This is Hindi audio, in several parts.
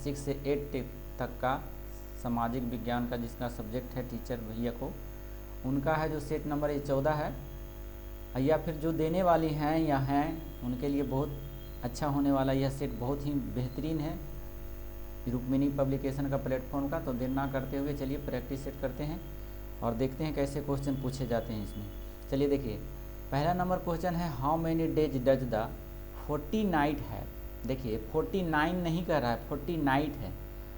6 से 8 तक का सामाजिक विज्ञान का जिसका सब्जेक्ट है टीचर भैया को, उनका है जो सेट नंबर ये 14 है, या फिर जो देने वाली हैं या हैं उनके लिए बहुत अच्छा होने वाला यह सेट बहुत ही बेहतरीन है रुक्मिणी पब्लिकेशन का प्लेटफॉर्म का। तो देर ना करते हुए चलिए प्रैक्टिस सेट करते हैं और देखते हैं कैसे क्वेश्चन पूछे जाते हैं इसमें। चलिए देखिए, पहला नंबर क्वेश्चन है how many days does the 40 night है। देखिए 49 नहीं कह रहा है, 40 नाइट है,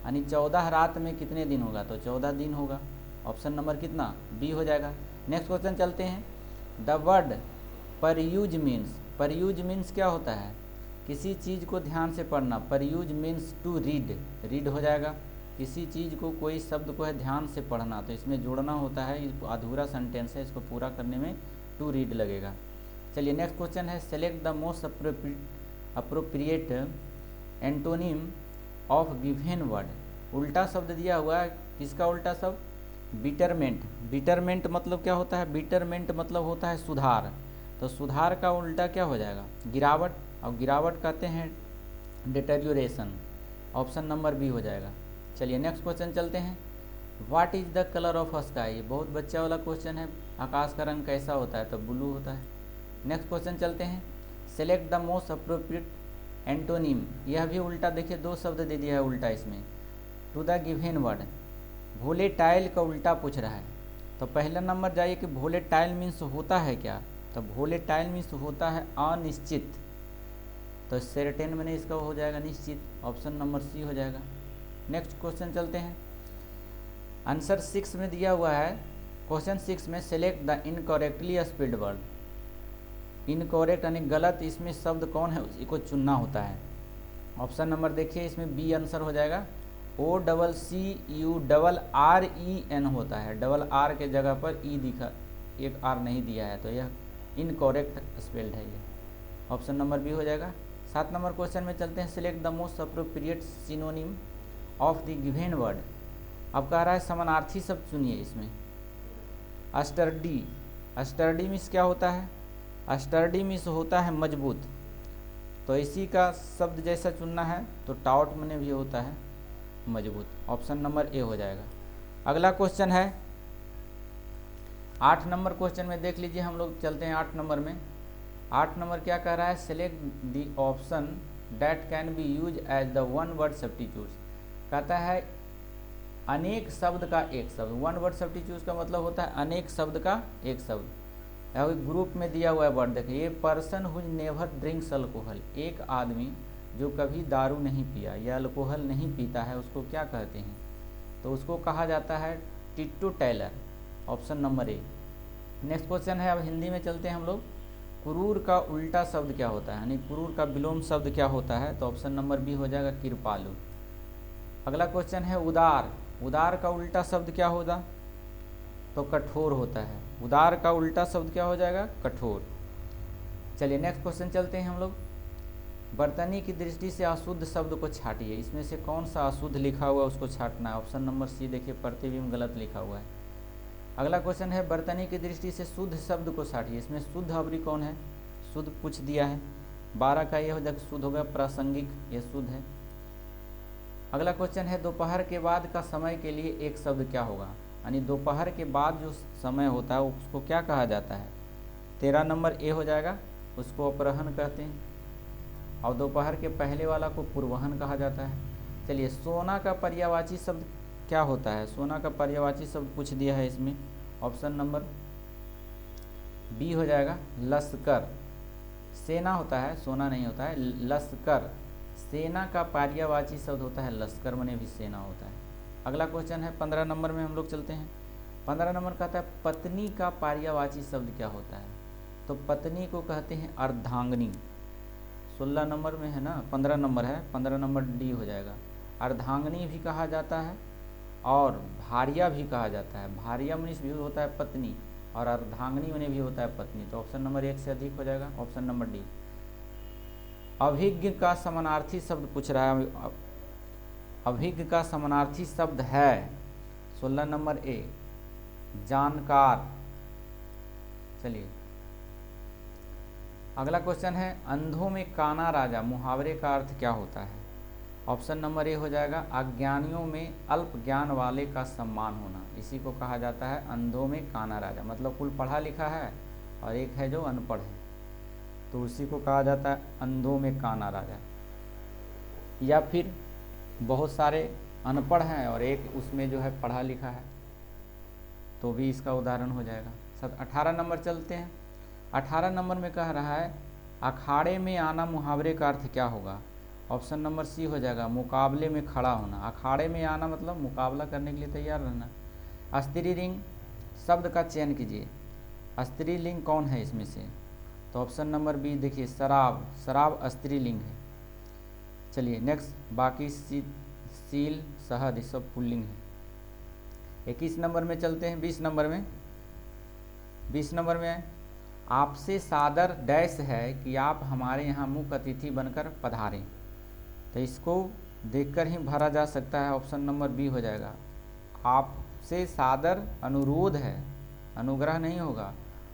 यानी 14 रात में कितने दिन होगा, तो 14 दिन होगा। ऑप्शन नंबर कितना, बी हो जाएगा। नेक्स्ट क्वेश्चन चलते हैं। द वर्ड परयूज मीन्स, परयूज मीन्स क्या होता है, किसी चीज़ को ध्यान से पढ़ना। परयूज मीन्स टू रीड, रीड हो जाएगा। किसी चीज़ को, कोई शब्द को है ध्यान से पढ़ना, तो इसमें जोड़ना होता है, अधूरा सेंटेंस है, इसको पूरा करने में टू रीड लगेगा। चलिए नेक्स्ट क्वेश्चन है select the most appropriate antonym of given word. उल्टा शब्द दिया हुआ है, किसका उल्टा शब्द, बिटरमेंट। बिटरमेंट मतलब क्या होता है, बिटरमेंट मतलब होता है सुधार, तो सुधार का उल्टा क्या हो जाएगा, गिरावट, और गिरावट कहते हैं डिटेरियोरेशन। ऑप्शन नंबर बी हो जाएगा। चलिए नेक्स्ट क्वेश्चन चलते हैं। What is the colour of sky, ये बहुत बच्चा वाला क्वेश्चन है, आकाश का रंग कैसा होता है, तो ब्लू होता है। नेक्स्ट क्वेश्चन चलते हैं। Select the most appropriate antonym, यह भी उल्टा, देखिए दो शब्द दे दिया है उल्टा इसमें, to the given word. Volatile का उल्टा पूछ रहा है, तो पहला नंबर जाइए कि वोलेटाइल मीन्स होता है क्या, तो वोलेटाइल मीन्स होता है अनिश्चित, तो सेरेटेन मैंने इसका हो जाएगा निश्चित। ऑप्शन नंबर सी हो जाएगा। नेक्स्ट क्वेश्चन चलते हैं। आंसर 6 में दिया हुआ है, क्वेश्चन 6 में select the incorrectly spelled word. Incorrect यानी गलत, इसमें शब्द कौन है उसी को चुनना होता है। ऑप्शन नंबर देखिए, इसमें बी आंसर हो जाएगा। OCCURREN होता है, डबल आर के जगह पर ई दिखा, एक आर नहीं दिया है, तो यह इनकरेक्ट स्पेल्ड है ये। ऑप्शन नंबर बी हो जाएगा। 7 नंबर क्वेश्चन में चलते हैं। Select the most appropriate synonym of the given word. अब कह रहा है समानार्थी शब्द चुनिए इसमें। अस्टर्डी, अस्टर्डी मीन्स क्या होता है, अस्टर्डी मीन्स होता है मजबूत, तो इसी का शब्द जैसा चुनना है, तो टाउट में भी होता है मजबूत। ऑप्शन नंबर ए हो जाएगा। अगला क्वेश्चन है 8 नंबर क्वेश्चन में देख लीजिए, हम लोग चलते हैं 8 नंबर में। 8 नंबर क्या कह रहा है, select the option that can be use as the one word substitute. कहता है अनेक शब्द का एक शब्द, वन वर्ड सब्स्टिट्यूट का मतलब होता है अनेक शब्द का एक शब्द। या ग्रुप में दिया हुआ है वर्ड, देखिए, person whose never drinks alcohol, एक आदमी जो कभी दारू नहीं पिया या अल्कोहल नहीं पीता है, उसको क्या कहते हैं, तो उसको कहा जाता है teetotaller. Option number A. Next question है, अब हिंदी में चलते हैं हम लोग। क्रूर का उल्टा शब्द क्या होता है, यानी क्रूर का विलोम शब्द क्या होता है, तो ऑप्शन नंबर बी हो जाएगा कृपालु। अगला क्वेश्चन है उदार, उदार का उल्टा शब्द क्या होगा, तो कठोर होता है। उदार का उल्टा शब्द क्या हो जाएगा, कठोर। चलिए नेक्स्ट क्वेश्चन चलते हैं हम लोग। बर्तनी की दृष्टि से अशुद्ध शब्द को छाटिए, इसमें से कौन सा अशुद्ध लिखा हुआ है उसको छाटना है। ऑप्शन नंबर सी देखिए, प्रतिबिंब गलत लिखा हुआ है। अगला क्वेश्चन है बर्तनी की दृष्टि से शुद्ध शब्द को छाटिए, इसमें शुद्ध अवरी कौन है, शुद्ध पूछ दिया है। 12 का यह हो जाएगा शुद्ध होगा प्रासंगिक, यह शुद्ध है। अगला क्वेश्चन है दोपहर के बाद का समय के लिए एक शब्द क्या होगा, यानी दोपहर के बाद जो समय होता है उसको क्या कहा जाता है। 13 नंबर ए हो जाएगा, उसको अपराह्न कहते हैं, और दोपहर के पहले वाला को पूर्वाह्न कहा जाता है। चलिए सोना का पर्यायवाची शब्द क्या होता है, सोना का पर्यायवाची शब्द पूछ दिया है इसमें। ऑप्शन नंबर बी हो जाएगा लश्कर। सेना होता है, सोना नहीं होता है, लश्कर। सेना का पर्यायवाची शब्द होता है लश्कर, मने भी सेना होता है। अगला क्वेश्चन है 15 नंबर में हम लोग चलते हैं। 15 नंबर कहता है पत्नी का पर्यायवाची शब्द क्या होता है, तो पत्नी को कहते हैं अर्धांगिनी। 16 नंबर में है ना, 15 नंबर है, 15 नंबर डी हो जाएगा। अर्धांगिनी भी कहा जाता है और भार्या भी कहा जाता है। भार्या मनीष भी होता है पत्नी, और अर्धांगिनी मने भी होता है पत्नी, तो ऑप्शन नंबर 1 से अधिक हो जाएगा। Option number D. अभिज्ञ का समानार्थी शब्द पूछ रहा है, अभिज्ञ का समानार्थी शब्द है 16 नंबर ए जानकार। चलिए अगला क्वेश्चन है अंधों में काना राजा, मुहावरे का अर्थ क्या होता है। ऑप्शन नंबर ए हो जाएगा अज्ञानियों में अल्प ज्ञान वाले का सम्मान होना, इसी को कहा जाता है अंधों में काना राजा। मतलब कुल पढ़ा लिखा है और एक है जो अनपढ़ है, तो उसी को कहा जाता है अंधों में काना राजा। या फिर बहुत सारे अनपढ़ हैं और एक उसमें जो है पढ़ा लिखा है, तो भी इसका उदाहरण हो जाएगा। 18 नंबर चलते हैं। 18 नंबर में कह रहा है अखाड़े में आना मुहावरे का अर्थ क्या होगा। ऑप्शन नंबर सी हो जाएगा मुकाबले में खड़ा होना। अखाड़े में आना मतलब मुकाबला करने के लिए तैयार रहना। स्त्रीलिंग शब्द का चयन कीजिए, स्त्रीलिंग कौन है इसमें से, तो ऑप्शन नंबर बी देखिए शराब, शराब स्त्रीलिंग है। चलिए नेक्स्ट, बाकी सील शहद ये सब पुल्लिंग है। 21 नंबर में चलते हैं। 20 नंबर में आपसे सादर डैश है कि आप हमारे यहाँ मुख्य अतिथि बनकर पधारें, तो इसको देखकर ही भरा जा सकता है। ऑप्शन नंबर बी हो जाएगा आपसे सादर अनुरोध है, अनुग्रह नहीं होगा,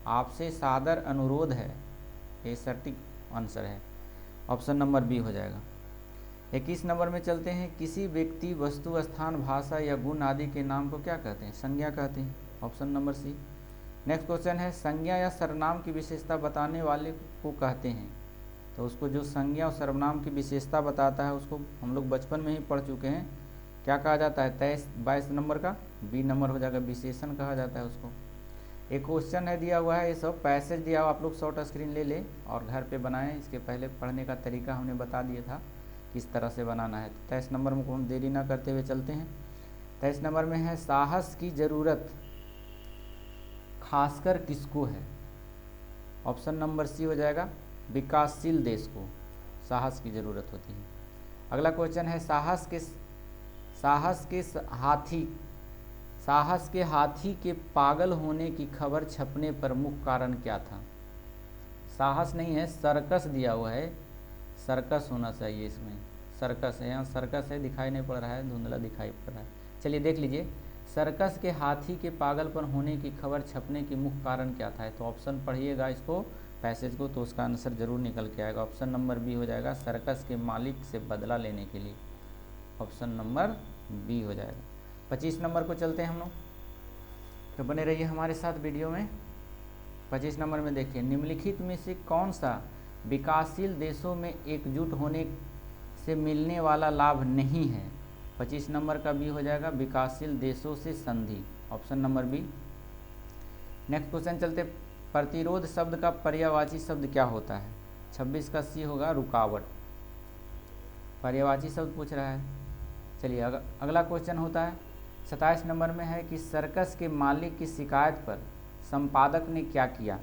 आपसे सादर अनुरोध है, ये सटीक आंसर है। ऑप्शन नंबर बी हो जाएगा। 21 नंबर में चलते हैं। किसी व्यक्ति, वस्तु, स्थान, भाषा या गुण आदि के नाम को क्या कहते हैं, संज्ञा कहते हैं। Option number C. Next question है संज्ञा या सर्वनाम की विशेषता बताने वाले को कहते हैं, तो उसको जो संज्ञा और सर्वनाम की विशेषता बताता है उसको हम लोग बचपन में ही पढ़ चुके हैं, क्या कहा जाता है। 22 नंबर का बी नंबर हो जाएगा, विशेषण कहा जाता है उसको। एक क्वेश्चन है दिया हुआ है, ये सब पैसेज दिया हुआ, आप लोग शॉर्ट स्क्रीन ले लें और घर पे बनाएं। इसके पहले पढ़ने का तरीका हमने बता दिया था किस तरह से बनाना है। 23 नंबर में हम देरी ना करते हुए चलते हैं। 23 नंबर में है साहस की ज़रूरत खासकर किसको है। ऑप्शन नंबर सी हो जाएगा विकासशील देश को साहस की ज़रूरत होती है। अगला क्वेश्चन है साहस के हाथी के पागल होने की खबर छपने पर मुख्य कारण क्या था। साहस नहीं है, सर्कस दिया हुआ है, सर्कस होना चाहिए इसमें, सर्कस है, यहाँ सर्कस है, दिखाई नहीं पड़ रहा है, धुंधला दिखाई पड़ रहा है। चलिए देख लीजिए, सर्कस के हाथी के पागलपन होने की खबर छपने की मुख्य कारण क्या था। तो ऑप्शन पढ़िएगा इसको, पैसेज को, तो उसका आंसर जरूर निकल के आएगा। ऑप्शन नंबर बी हो जाएगा सर्कस के मालिक से बदला लेने के लिए। ऑप्शन नंबर बी हो जाएगा। 25 नंबर को चलते हैं हम लोग, तो बने रहिए हमारे साथ वीडियो में। 25 नंबर में देखिए निम्नलिखित में से कौन सा विकासशील देशों में एकजुट होने से मिलने वाला लाभ नहीं है। 25 नंबर का बी हो जाएगा विकासशील देशों से संधि। Option number B. Next question चलते, प्रतिरोध शब्द का पर्यायवाची शब्द क्या होता है। 26 का सी होगा रुकावट। पर्यायवाची शब्द पूछ रहा है। चलिए अगला क्वेश्चन होता है 27 नंबर में है कि सर्कस के मालिक की शिकायत पर संपादक ने क्या किया।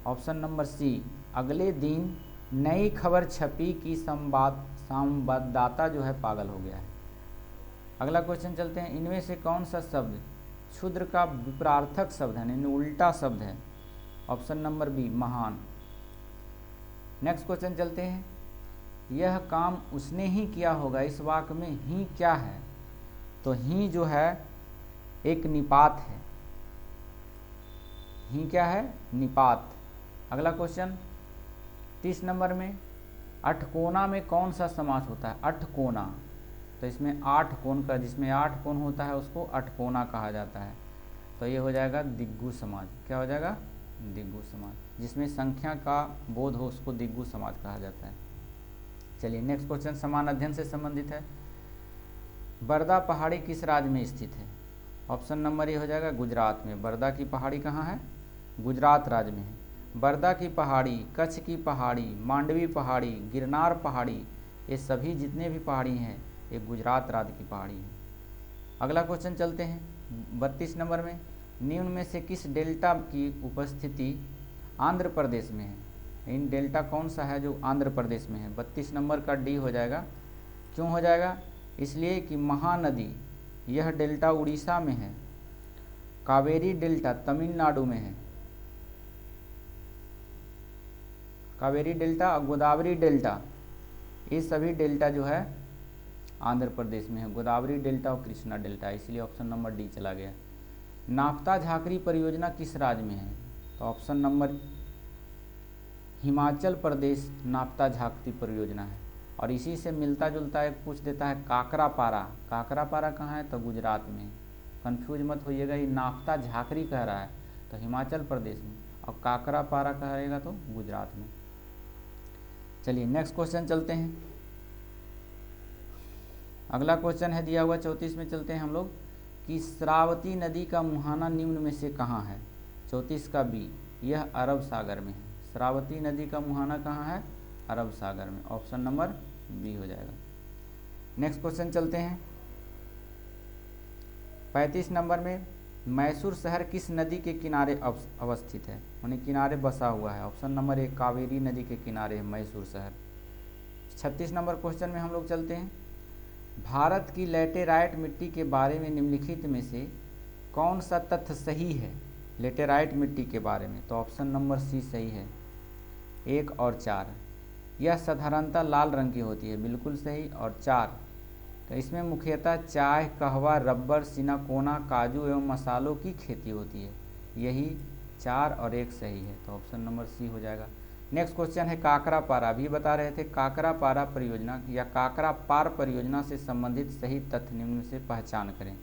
ऑप्शन नंबर सी अगले दिन नई खबर छपी कि संवाददाता जो है पागल हो गया है। अगला क्वेश्चन चलते हैं, इनमें से कौन सा शब्द क्षुद्र का विपरार्थक शब्द है, यानी उल्टा शब्द है। ऑप्शन नंबर बी महान। नेक्स्ट क्वेश्चन चलते हैं, यह काम उसने ही किया होगा, इस वाक्य में ही क्या है। तो ही जो है एक निपात है, ही क्या है, निपात। अगला क्वेश्चन 30 नंबर में, अठकोना में कौन सा समास होता है। अठकोना, तो इसमें 8 कोण का, जिसमें 8 कोण होता है उसको अठकोना कहा जाता है। तो ये हो जाएगा दिग्गु समाज। क्या हो जाएगा, दिग्गु समाज। जिसमें संख्या का बोध हो उसको दिग्गु समाज कहा जाता है। चलिए नेक्स्ट क्वेश्चन समान अध्ययन से संबंधित है। बरदा पहाड़ी किस राज्य में स्थित है। ऑप्शन नंबर ए हो जाएगा गुजरात में। बरदा की पहाड़ी कहाँ है, गुजरात राज्य में है। बरदा की पहाड़ी, कच्छ की पहाड़ी, मांडवी पहाड़ी, गिरनार पहाड़ी, ये सभी जितने भी पहाड़ी हैं ये गुजरात राज्य की पहाड़ी है। अगला क्वेश्चन चलते हैं 32 नंबर में, निम्न में से किस डेल्टा की उपस्थिति आंध्र प्रदेश में है। इन डेल्टा कौन सा है जो आंध्र प्रदेश में है। 32 नंबर का डी हो जाएगा। क्यों हो जाएगा, इसलिए कि महानदी यह डेल्टा उड़ीसा में है, कावेरी डेल्टा तमिलनाडु में है, कावेरी डेल्टा और गोदावरी डेल्टा, ये सभी डेल्टा जो है आंध्र प्रदेश में है, गोदावरी डेल्टा और कृष्णा डेल्टा, इसलिए ऑप्शन नंबर डी चला गया। नाफ्ता झाकरी परियोजना किस राज्य में है। तो option number Himachal Pradesh naphtha Jhakri परियोजना है। और इसी से मिलता जुलता एक पूछ देता है काकरापारा। काकरापारा कहाँ है? तो गुजरात में है। कन्फ्यूज मत होइएगा, ये नाफ्ता झाकरी कह रहा है तो हिमाचल प्रदेश में, और काकरापारा कहेगा तो गुजरात में। चलिए नेक्स्ट क्वेश्चन चलते हैं। अगला क्वेश्चन है दिया हुआ 34 में, चलते हैं हम लोग कि श्रावती नदी का मुहाना निम्न में से कहाँ है? 34 का बी, यह अरब सागर में है। श्रावती नदी का मुहाना कहाँ है? अरब सागर में। ऑप्शन नंबर बी हो जाएगा। नेक्स्ट क्वेश्चन चलते हैं 35 नंबर में, मैसूर शहर किस नदी के किनारे अवस्थित है? यानी किनारे बसा हुआ है। ऑप्शन नंबर ए, कावेरी नदी के किनारे है मैसूर शहर। 36 नंबर क्वेश्चन में हम लोग चलते हैं, भारत की लेटेराइट मिट्टी के बारे में निम्नलिखित में से कौन सा तथ्य सही है लेटेराइट मिट्टी के बारे में? तो ऑप्शन नंबर सी सही है, 1 और 4। यह साधारणतः लाल रंग की होती है, बिल्कुल सही। और 4, तो इसमें मुख्यतः चाय, कहवा, रबर, सिनाकोना, काजू एवं मसालों की खेती होती है। यही 4 और 1 सही है, तो ऑप्शन नंबर सी हो जाएगा। नेक्स्ट क्वेश्चन है काकरापारा। अभी बता रहे थे काकरापारा परियोजना या काकरापार परियोजना से संबंधित सही तथ्य निम्न से पहचान करें।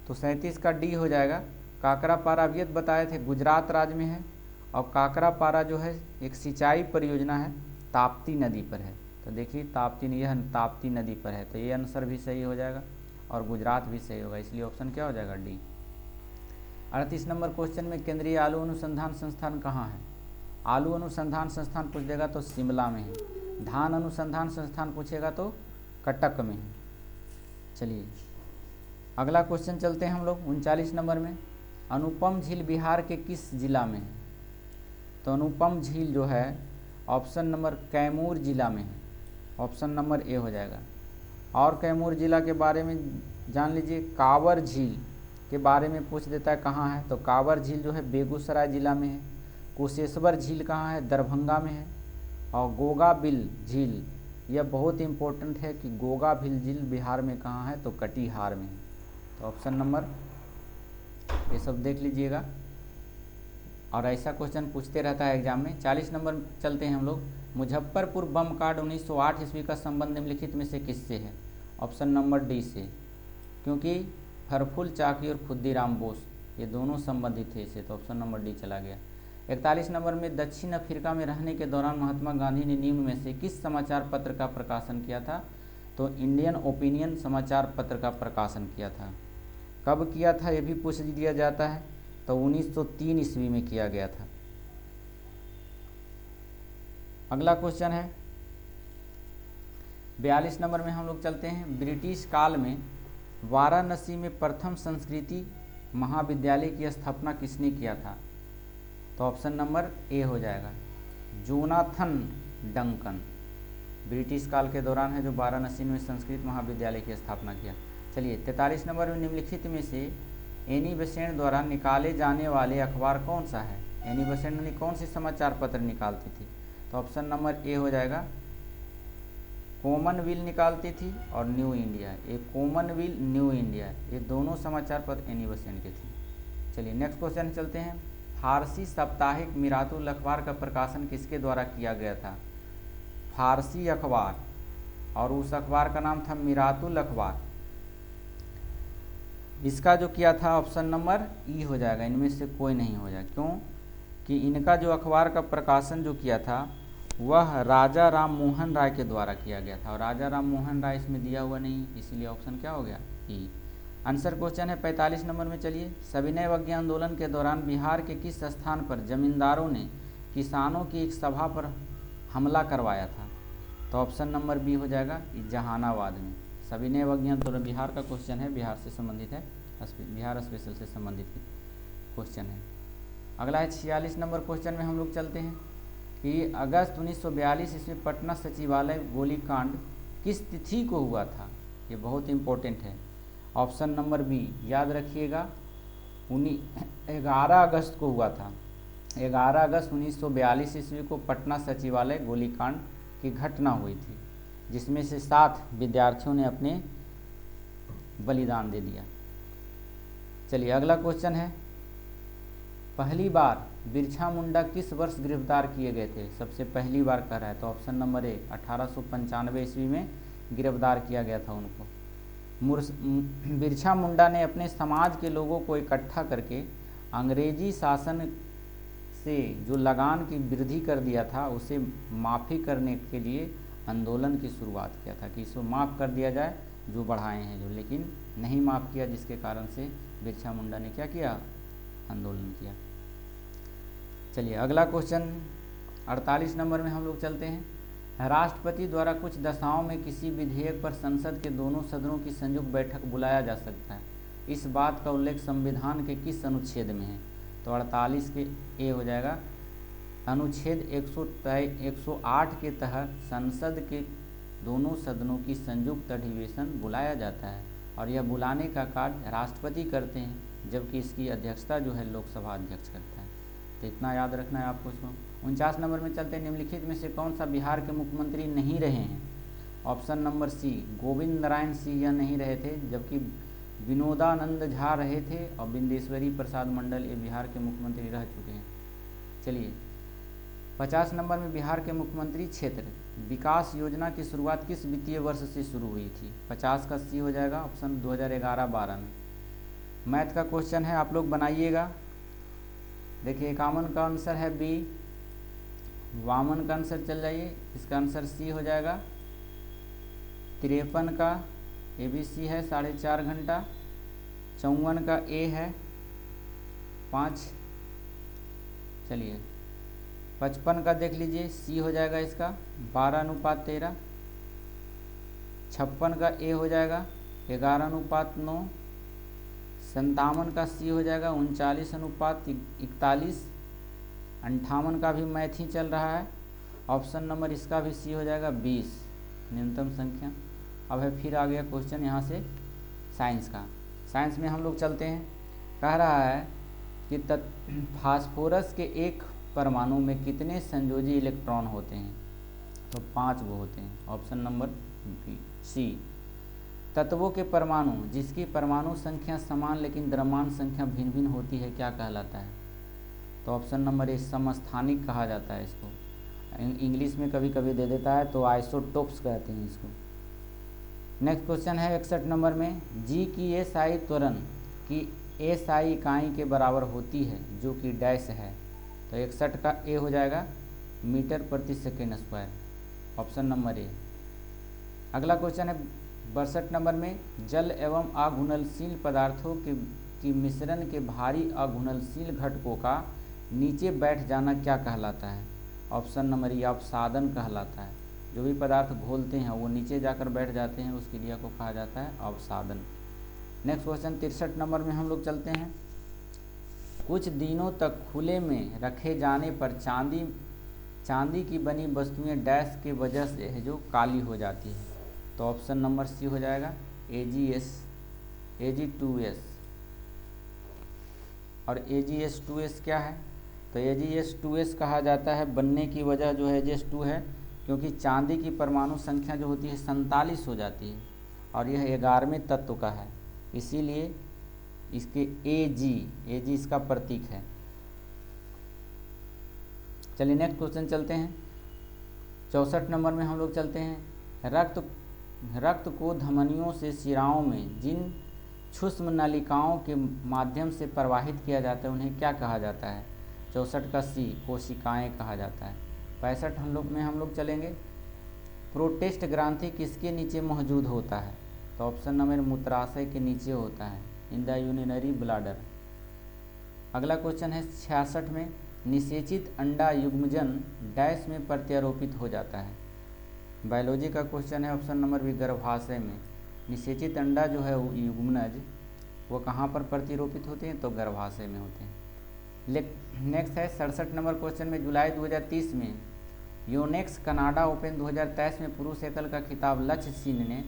तो 37 का डी हो जाएगा। काकरापारा अभी बताए थे गुजरात राज्य में है, और काकरापारा जो है एक सिंचाई परियोजना है, ताप्ती नदी पर है। तो देखिए यह ताप्ती नदी पर है, तो ये आंसर भी सही हो जाएगा और गुजरात भी सही होगा, इसलिए ऑप्शन क्या हो जाएगा? डी। 38 नंबर क्वेश्चन में, केंद्रीय आलू अनुसंधान संस्थान कहाँ है? आलू अनुसंधान संस्थान पूछ देगा तो शिमला में है। धान अनुसंधान संस्थान पूछेगा तो कटक में है। चलिए अगला क्वेश्चन चलते हैं हम लोग 39 नंबर में, अनुपम झील बिहार के किस जिला में है? तो अनुपम झील जो है ऑप्शन नंबर कैमूर जिला में है। ऑप्शन नंबर ए हो जाएगा। और कैमूर जिला के बारे में जान लीजिए, कांवर झील के बारे में पूछ देता है कहाँ है? तो कांवर झील जो है बेगूसराय जिला में है। कुशेश्वर झील कहाँ है? दरभंगा में है। और गोगाबिल झील, यह बहुत इंपॉर्टेंट है कि गोगाबिल झील बिहार में कहाँ है? तो कटिहार में है। तो ऑप्शन नंबर ये सब देख लीजिएगा, और ऐसा क्वेश्चन पूछते रहता है एग्जाम में। 40 नंबर चलते हैं हम लोग, मुजफ्फरपुर बम कांड 1908 ईस्वी का संबंध निम्नलिखित में से किससे है? ऑप्शन नंबर डी से, क्योंकि फरफुल चाकी और खुद्दीराम बोस ये दोनों संबंधित थे इसे, तो ऑप्शन नंबर डी चला गया। 41 नंबर में, दक्षिण अफ्रीका में रहने के दौरान महात्मा गांधी ने निम्न में से किस समाचार पत्र का प्रकाशन किया था? तो इंडियन ओपिनियन समाचार पत्र का प्रकाशन किया था। कब किया था ये भी पूछ दिया जाता है, तो 1903 ईस्वी में किया गया था। अगला क्वेश्चन है 42 नंबर में हम लोग चलते हैं, ब्रिटिश काल में वाराणसी में प्रथम संस्कृति महाविद्यालय की स्थापना किसने किया था? तो ऑप्शन नंबर ए हो जाएगा, जोनाथन डंकन। ब्रिटिश काल के दौरान है जो वाराणसी में संस्कृत महाविद्यालय की स्थापना किया। चलिए 43 नंबर में, निम्नलिखित में से एनी बेसेंट द्वारा निकाले जाने वाले अखबार कौन सा है? एनी बेसेंट ने कौन सी समाचार पत्र निकालती थी? तो ऑप्शन नंबर ए हो जाएगा, कॉमनवेल्थ निकालती थी और न्यू इंडिया। ये कॉमनवेल्थ, न्यू इंडिया, ये दोनों समाचार पत्र एनी बेसेंट के थे। चलिए नेक्स्ट क्वेश्चन चलते हैं, फारसी साप्ताहिक मिरातुल अखबार का प्रकाशन किसके द्वारा किया गया था? फारसी अखबार, और उस अखबार का नाम था मिरातुल अखबार। इसका जो किया था ऑप्शन नंबर ई हो जाएगा, इनमें से कोई नहीं हो जाएगा। क्यों कि इनका जो अखबार का प्रकाशन जो किया था वह राजा राम मोहन राय के द्वारा किया गया था, और राजा राम मोहन राय इसमें दिया हुआ नहीं, इसीलिए ऑप्शन क्या हो गया? ई। आंसर क्वेश्चन है 45 नंबर में। चलिए, सविनय अवज्ञा आंदोलन के दौरान बिहार के किस स्थान पर जमींदारों ने किसानों की एक सभा पर हमला करवाया था? तो ऑप्शन नंबर बी हो जाएगा, जहानाबाद में। सविनय अवज्ञा आंदोलन बिहार का क्वेश्चन है, बिहार से संबंधित है, बिहार स्पेशल से संबंधित क्वेश्चन है। अगला है 46 नंबर क्वेश्चन में हम लोग चलते हैं कि अगस्त 1942 ईस्वी पटना सचिवालय गोलीकांड किस तिथि को हुआ था? ये बहुत इंपॉर्टेंट है। ऑप्शन नंबर बी याद रखिएगा, 11 अगस्त को हुआ था। 11 अगस्त 1942 ईस्वी को पटना सचिवालय गोलीकांड की घटना हुई थी, जिसमें से 7 विद्यार्थियों ने अपने बलिदान दे दिया। चलिए अगला क्वेश्चन है पहली बार बिरसा मुंडा किस वर्ष गिरफ्तार किए गए थे? सबसे पहली बार कह रहा है, तो ऑप्शन नंबर ए 1895 ईस्वी में गिरफ्तार किया गया था उनको। बिरसा मुंडा ने अपने समाज के लोगों को इकट्ठा करके अंग्रेजी शासन से जो लगान की वृद्धि कर दिया था उसे माफ़ी करने के लिए आंदोलन की शुरुआत किया था कि इसको माफ़ कर दिया जाए जो बढ़ाए हैं जो, लेकिन नहीं माफ़ किया, जिसके कारण से बिरसा मुंडा ने क्या किया? आंदोलन किया। चलिए अगला क्वेश्चन 48 नंबर में हम लोग चलते हैं। राष्ट्रपति द्वारा कुछ दशाओं में किसी विधेयक पर संसद के दोनों सदनों की संयुक्त बैठक बुलाया जा सकता है। इस बात का उल्लेख संविधान के किस अनुच्छेद में है? तो 48 के ए हो जाएगा। अनुच्छेद 108 के तहत संसद के दोनों सदनों की संयुक्त अधिवेशन बुलाया जाता है और यह बुलाने का कार्य राष्ट्रपति करते हैं, जबकि इसकी अध्यक्षता जो है लोकसभा अध्यक्ष करता है। तो इतना याद रखना है आपको इसको। 49 नंबर में चलते हैं। निम्नलिखित में से कौन सा बिहार के मुख्यमंत्री नहीं रहे हैं? Option number C Govind Narayan Singh यह नहीं रहे थे, जबकि विनोदानंद झा रहे थे और बिंदेश्वरी प्रसाद मंडल ये बिहार के मुख्यमंत्री रह चुके हैं। चलिए 50 नंबर में बिहार के मुख्यमंत्री क्षेत्र विकास योजना की शुरुआत किस वित्तीय वर्ष से शुरू हुई थी? 50 का सी हो जाएगा ऑप्शन 2011-12 में। मैथ का क्वेश्चन है, आप लोग बनाइएगा। देखिए 51 का आंसर है बी, 52 का आंसर चल जाइए, इसका आंसर सी हो जाएगा। 53 का ए बी सी है 4.5 घंटा। 54 का ए है 5। चलिए 55 का देख लीजिए, सी हो जाएगा इसका 12:13। 56 का ए हो जाएगा 11:9। 57 का सी हो जाएगा 39:41। 58 का भी मैथ ही चल रहा है, ऑप्शन नंबर इसका भी सी हो जाएगा 20 न्यूनतम संख्या। अब है फिर आ गया क्वेश्चन यहाँ से साइंस का। साइंस में हम लोग चलते हैं। कह रहा है कि फास्फोरस के एक परमाणु में कितने संयोजी इलेक्ट्रॉन होते हैं? तो 5 वो होते हैं, ऑप्शन नंबर बी सी। तत्वों के परमाणु जिसकी परमाणु संख्या समान लेकिन द्रव्यमान संख्या भिन्न भिन्न होती है क्या कहलाता है? तो ऑप्शन नंबर ए समस्थानिक कहा जाता है इसको। इंग्लिश में कभी कभी दे देता है तो आइसोटोप्स कहते हैं इसको। नेक्स्ट क्वेश्चन है 61 नंबर में। जी की एसआई त्वरण की एसआई इकाई के बराबर होती है जो कि डैश है। तो 61 का ए हो जाएगा मीटर प्रति सेकेंड स्क्वायर, ऑप्शन नंबर ए। अगला क्वेश्चन है 62 नंबर में। जल एवं अघुलनशील पदार्थों की मिश्रण के भारी अघुलनशील घटकों का नीचे बैठ जाना क्या कहलाता है? ऑप्शन नंबर ए अवसादन कहलाता है। जो भी पदार्थ घोलते हैं वो नीचे जाकर बैठ जाते हैं, उस क्रिया को कहा जाता है अवसादन। नेक्स्ट क्वेश्चन 63 नंबर में हम लोग चलते हैं। कुछ दिनों तक खुले में रखे जाने पर चांदी की बनी वस्तुएं डैश के वजह से है जो काली हो जाती है। तो ऑप्शन नंबर सी हो जाएगा Ag2S। और Ag2S क्या है? तो Ag2S कहा जाता है बनने की वजह जो है Ag2 है, क्योंकि चांदी की परमाणु संख्या जो होती है 47 हो जाती है और यह 11वें तत्व का है, इसीलिए इसके Ag इसका प्रतीक है। चलिए नेक्स्ट क्वेश्चन चलते हैं। 64 नंबर में हम लोग चलते हैं। रक्त को धमनियों से शिराओं में जिन सूक्ष्म नलिकाओं के माध्यम से प्रवाहित किया जाता है उन्हें क्या कहा जाता है? 64 का सी कोशिकाएं कहा जाता है। 65 हम लोग चलेंगे। प्रोटेस्ट ग्रंथि किसके नीचे मौजूद होता है? तो ऑप्शन नंबर मूत्राशय के नीचे होता है, इन द यूरिनरी ब्लैडर। अगला क्वेश्चन है 66 में। निषेचित अंडा युग्मजन डैश में प्रत्यारोपित हो जाता है। बायोलॉजी का क्वेश्चन है, ऑप्शन नंबर बी गर्भाशय में। निषेचित अंडा जो है युग्मनज वो कहाँ पर प्रतिरोपित होते हैं? तो गर्भाशय में होते हैं। नेक्स्ट है 67 नंबर क्वेश्चन में। जुलाई 2030 में योनेक्स कनाडा ओपन 2023 में पुरुष एकल का खिताब लक्ष्य सेन ने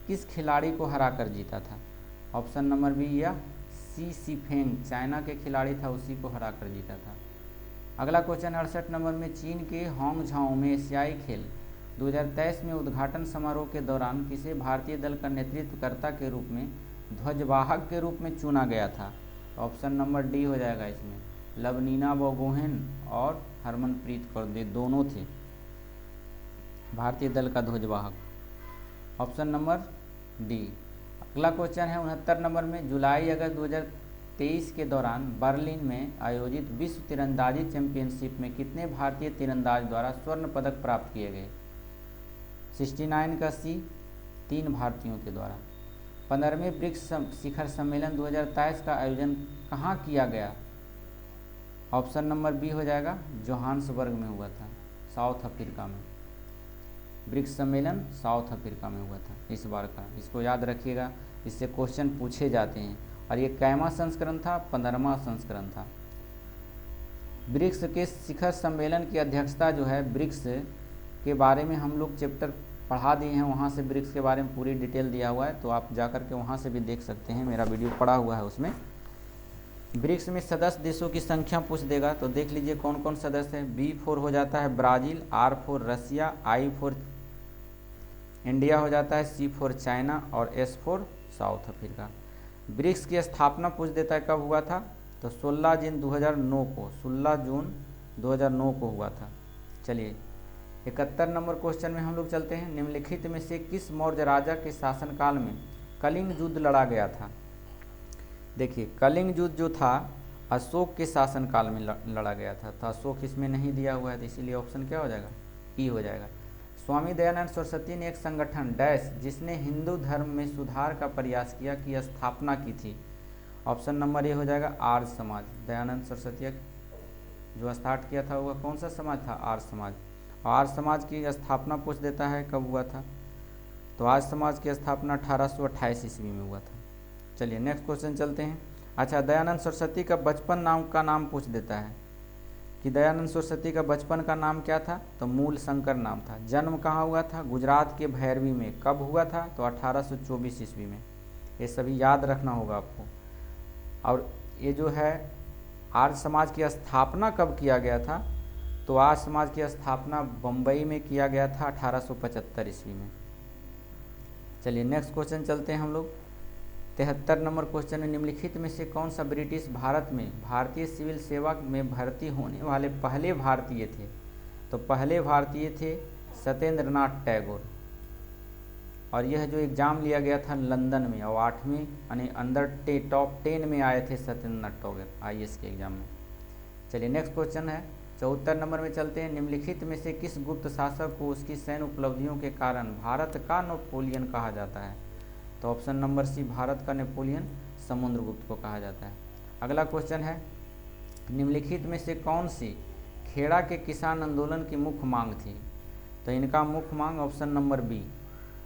किस खिलाड़ी को हराकर जीता था? ऑप्शन नंबर बी या सी सिफेंग चाइना के खिलाड़ी था, उसी को हराकर जीता था। अगला क्वेश्चन 68 नंबर में। चीन के हांगझाओ में एशियाई खेल 2023 में उद्घाटन समारोह के दौरान किसे भारतीय दल का नेतृत्वकर्ता के रूप में ध्वजवाहक के रूप में चुना गया था? ऑप्शन नंबर डी हो जाएगा इसमें लवनीना बोगोहेन और हरमनप्रीत कौर दोनों थे भारतीय दल का ध्वजवाहक। Option number D. अगला क्वेश्चन है 69 नंबर में, जुलाई अगस्त 2023 के दौरान बर्लिन में आयोजित विश्व तीरंदाजी चैंपियनशिप में कितने भारतीय तीरंदाज द्वारा स्वर्ण पदक प्राप्त किए गए? 69 का सी, 3 भारतीयों के द्वारा। 15वें ब्रिक्स शिखर सम्मेलन 2023 का आयोजन कहाँ किया गया? ऑप्शन नंबर बी हो जाएगा, जोहान्सबर्ग में हुआ था, साउथ अफ्रीका में। ब्रिक्स सम्मेलन साउथ अफ्रीका में हुआ था इस बार का, इसको याद रखिएगा, इससे क्वेश्चन पूछे जाते हैं। और ये कैमा संस्करण था? 15वां संस्करण था। ब्रिक्स के शिखर सम्मेलन की अध्यक्षता जो है, ब्रिक्स के बारे में हम लोग चैप्टर पढ़ा दिए हैं, वहाँ से ब्रिक्स के बारे में पूरी डिटेल दिया हुआ है, तो आप जा कर के वहाँ से भी देख सकते हैं, मेरा वीडियो पड़ा हुआ है उसमें। ब्रिक्स में सदस्य देशों की संख्या पूछ देगा तो देख लीजिए कौन कौन सदस्य है। B4 हो जाता है ब्राज़ील, R4 रसिया, I4 इंडिया हो जाता है, C4 चाइना और S4 साउथ अफ्रीका। ब्रिक्स की स्थापना पूछ देता है कब हुआ था, तो 16 जून 2009 को, 16 जून 2009 को हुआ था। चलिए 71 नंबर क्वेश्चन में हम लोग चलते हैं। निम्नलिखित में से किस मौर्य राजा के शासनकाल में कलिंग युद्ध लड़ा गया था? देखिए कलिंग युद्ध जो था अशोक के शासनकाल में लड़ा गया था, तो अशोक इसमें नहीं दिया हुआ है, तो इसीलिए ऑप्शन क्या हो जाएगा, ई हो जाएगा। स्वामी दयानंद सरस्वती ने एक संगठन डैश जिसने हिंदू धर्म में सुधार का प्रयास किया की स्थापना की थी? ऑप्शन नंबर ए हो जाएगा, आर्य समाज। दयानंद सरस्वती जो स्टार्ट किया था वह कौन सा समाज था? आर्य समाज। आर्य समाज की स्थापना पूछ देता है कब हुआ था, तो आर्य समाज की स्थापना 1828 ईस्वी में हुआ था। चलिए नेक्स्ट क्वेश्चन चलते हैं। अच्छा, दयानंद सरस्वती का बचपन नाम का नाम पूछ देता है कि दयानंद सरस्वती का बचपन का नाम क्या था, तो मूल शंकर नाम था। जन्म कहाँ हुआ था? गुजरात के भैरवी में। कब हुआ था? तो 1824 ईस्वी में। ये सभी याद रखना होगा आपको। और ये जो है आर्य समाज की स्थापना कब किया गया था, तो आर्य समाज की स्थापना बम्बई में किया गया था 1875 ईस्वी में। चलिए नेक्स्ट क्वेश्चन चलते हैं हम लोग। 73 नंबर क्वेश्चन में, निम्नलिखित में से कौन सा ब्रिटिश भारत में भारतीय सिविल सेवा में भर्ती होने वाले पहले भारतीय थे? तो पहले भारतीय थे सत्येंद्र नाथ टैगोर। और यह जो एग्ज़ाम लिया गया था लंदन में, और 8वीं यानी अंडर टॉप 10 में आए थे सत्येंद्र नाथ टैगोर IAS के एग्ज़ाम में। चलिए नेक्स्ट क्वेश्चन है 74 नंबर में चलते हैं। निम्नलिखित में से किस गुप्त शासक को उसकी सैन्य उपलब्धियों के कारण भारत का नेपोलियन कहा जाता है? तो ऑप्शन नंबर सी, भारत का नेपोलियन समुद्रगुप्त को कहा जाता है। अगला क्वेश्चन है, निम्नलिखित में से कौन सी खेड़ा के किसान आंदोलन की मुख्य मांग थी? तो इनका मुख्य मांग ऑप्शन नंबर बी,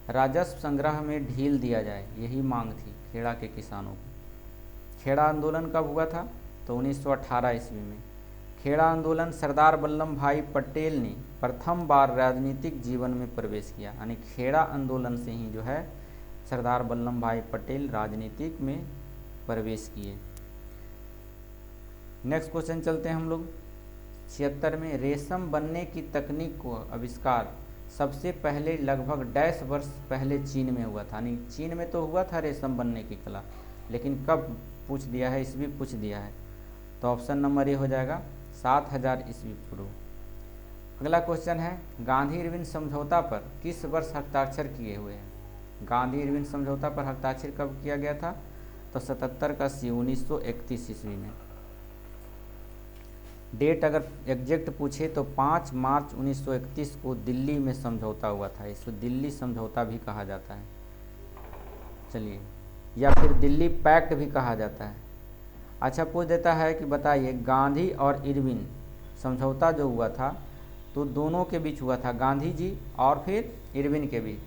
राजस्व संग्रह में ढील दिया जाए, यही मांग थी खेड़ा के किसानों को। खेड़ा आंदोलन कब हुआ था? तो 1918 ईस्वी में। खेड़ा आंदोलन सरदार वल्लभ भाई पटेल ने प्रथम बार राजनीतिक जीवन में प्रवेश किया, यानी खेड़ा आंदोलन से ही जो है सरदार वल्लभ भाई पटेल राजनीतिक में प्रवेश किए। नेक्स्ट क्वेश्चन चलते हैं हम लोग 76 में, रेशम बनने की तकनीक को आविष्कार सबसे पहले लगभग डैश वर्ष पहले चीन में हुआ था। यानी चीन में तो हुआ था रेशम बनने की कला, लेकिन कब पूछ दिया है, ईस्वी पूछ दिया है, तो ऑप्शन नंबर ए हो जाएगा 7000 ईस्वी पूर्व। अगला क्वेश्चन है, गांधी इरविन समझौता पर किस वर्ष हस्ताक्षर किए हुए हैं? गांधी इरविन समझौता पर हस्ताक्षर कब किया गया था? तो 77 का सी, 1931 ईस्वी में। डेट अगर एग्जैक्ट पूछे तो 5 मार्च 1931 को दिल्ली में समझौता हुआ था, इसको दिल्ली समझौता भी कहा जाता है। चलिए, या फिर दिल्ली पैक्ट भी कहा जाता है। अच्छा, पूछ देता है कि बताइए गांधी और इरविन समझौता जो हुआ था तो दोनों के बीच हुआ था, गांधी जी और फिर इरविन के बीच।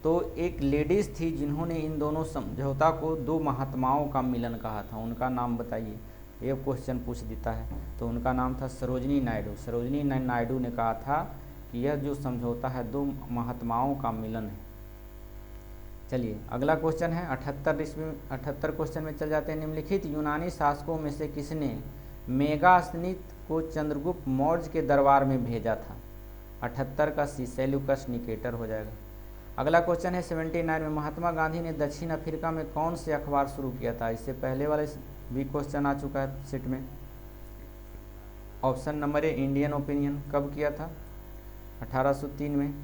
तो एक लेडीज़ थी जिन्होंने इन दोनों समझौता को दो महात्माओं का मिलन कहा था, उनका नाम बताइए, ये क्वेश्चन पूछ देता है। तो उनका नाम था सरोजनी नायडू। सरोजनी नायडू ने कहा था कि यह जो समझौता है दो महात्माओं का मिलन है। चलिए अगला क्वेश्चन है 78 क्वेश्चन में चल जाते हैं। निम्नलिखित यूनानी शासकों में से किसने मेगास्थनीत को चंद्रगुप्त मौर्य के दरबार में भेजा था? 78 का सी, सेल्यूकस निकेटर हो जाएगा। अगला क्वेश्चन है 79 में, महात्मा गांधी ने दक्षिण अफ्रीका में कौन से अखबार शुरू किया था? इससे पहले वाले भी क्वेश्चन आ चुका है सेट में। ऑप्शन नंबर ए इंडियन ओपिनियन कब किया था? 1803 में।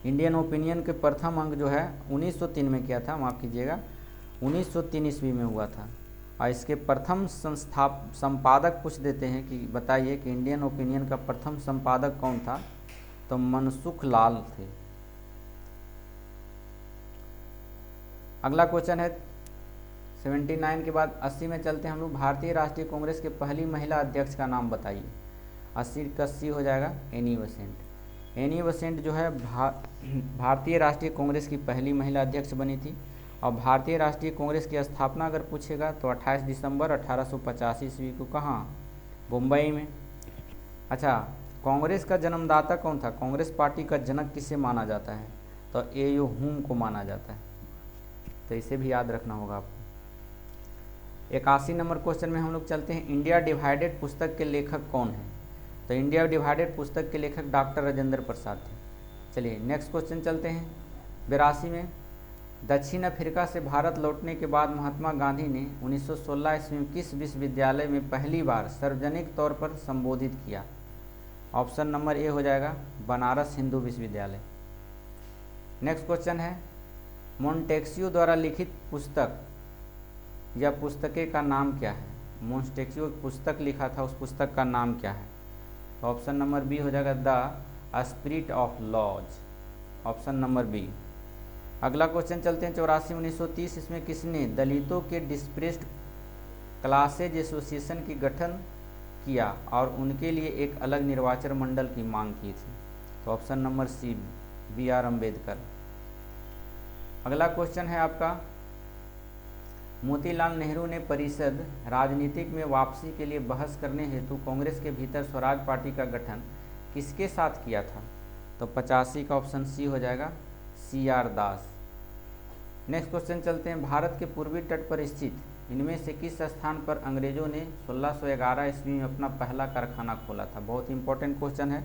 इंडियन ओपिनियन के प्रथम अंक जो है 1903 में किया था, माफ़ कीजिएगा 1903 ईस्वी में हुआ था। और इसके प्रथम संपादक पूछ देते हैं कि बताइए कि इंडियन ओपिनियन का प्रथम संपादक कौन था? तो मनसुख लाल थे। अगला क्वेश्चन है 79 के बाद 80 में चलते हैं हम लोग। भारतीय राष्ट्रीय कांग्रेस के पहली महिला अध्यक्ष का नाम बताइए। 80 का सी हो जाएगा एनी बेसेंट। एनी बेसेंट जो है भारतीय राष्ट्रीय कांग्रेस की पहली महिला अध्यक्ष बनी थी। और भारतीय राष्ट्रीय कांग्रेस की स्थापना अगर पूछेगा तो 28 दिसंबर 1885 ईस्वी को कहाँ? मुंबई में। अच्छा, कांग्रेस का जन्मदाता कौन था? कांग्रेस पार्टी का जनक किसे माना जाता है? तो ए.यू. हुम को माना जाता है, तो इसे भी याद रखना होगा आपको। 81 नंबर क्वेश्चन में हम लोग चलते हैं। इंडिया डिवाइडेड पुस्तक के लेखक कौन है? तो इंडिया डिवाइडेड पुस्तक के लेखक डॉक्टर राजेंद्र प्रसाद थे। चलिए नेक्स्ट क्वेश्चन चलते हैं। 82 में दक्षिण अफ्रीका से भारत लौटने के बाद महात्मा गांधी ने 1916 ईस्वी में किस विश्वविद्यालय में पहली बार सार्वजनिक तौर पर संबोधित किया? ऑप्शन नंबर ए हो जाएगा बनारस हिंदू विश्वविद्यालय। नेक्स्ट क्वेश्चन है मोंटेस्क्यू द्वारा लिखित पुस्तक या पुस्तकें का नाम क्या है? मोंटेस्क्यू पुस्तक लिखा था, उस पुस्तक का नाम क्या है? तो ऑप्शन नंबर बी हो जाएगा the spirit of laws, option number B. अगला क्वेश्चन चलते हैं 84 1930 इसमें किसने दलितों के डिस्प्रेस्ड क्लासेज एसोसिएशन की गठन किया और उनके लिए एक अलग निर्वाचन मंडल की मांग की थी? तो option number C B R. Ambedkar. अगला क्वेश्चन है आपका मोतीलाल नेहरू ने परिषद राजनीतिक में वापसी के लिए बहस करने हेतु कांग्रेस के भीतर स्वराज पार्टी का गठन किसके साथ किया था? तो 85 का ऑप्शन सी हो जाएगा सी.आर. दास। नेक्स्ट क्वेश्चन चलते हैं। भारत के पूर्वी तट पर स्थित इनमें से किस स्थान पर अंग्रेजों ने 1611 ईस्वी में अपना पहला कारखाना खोला था? बहुत इंपॉर्टेंट क्वेश्चन है।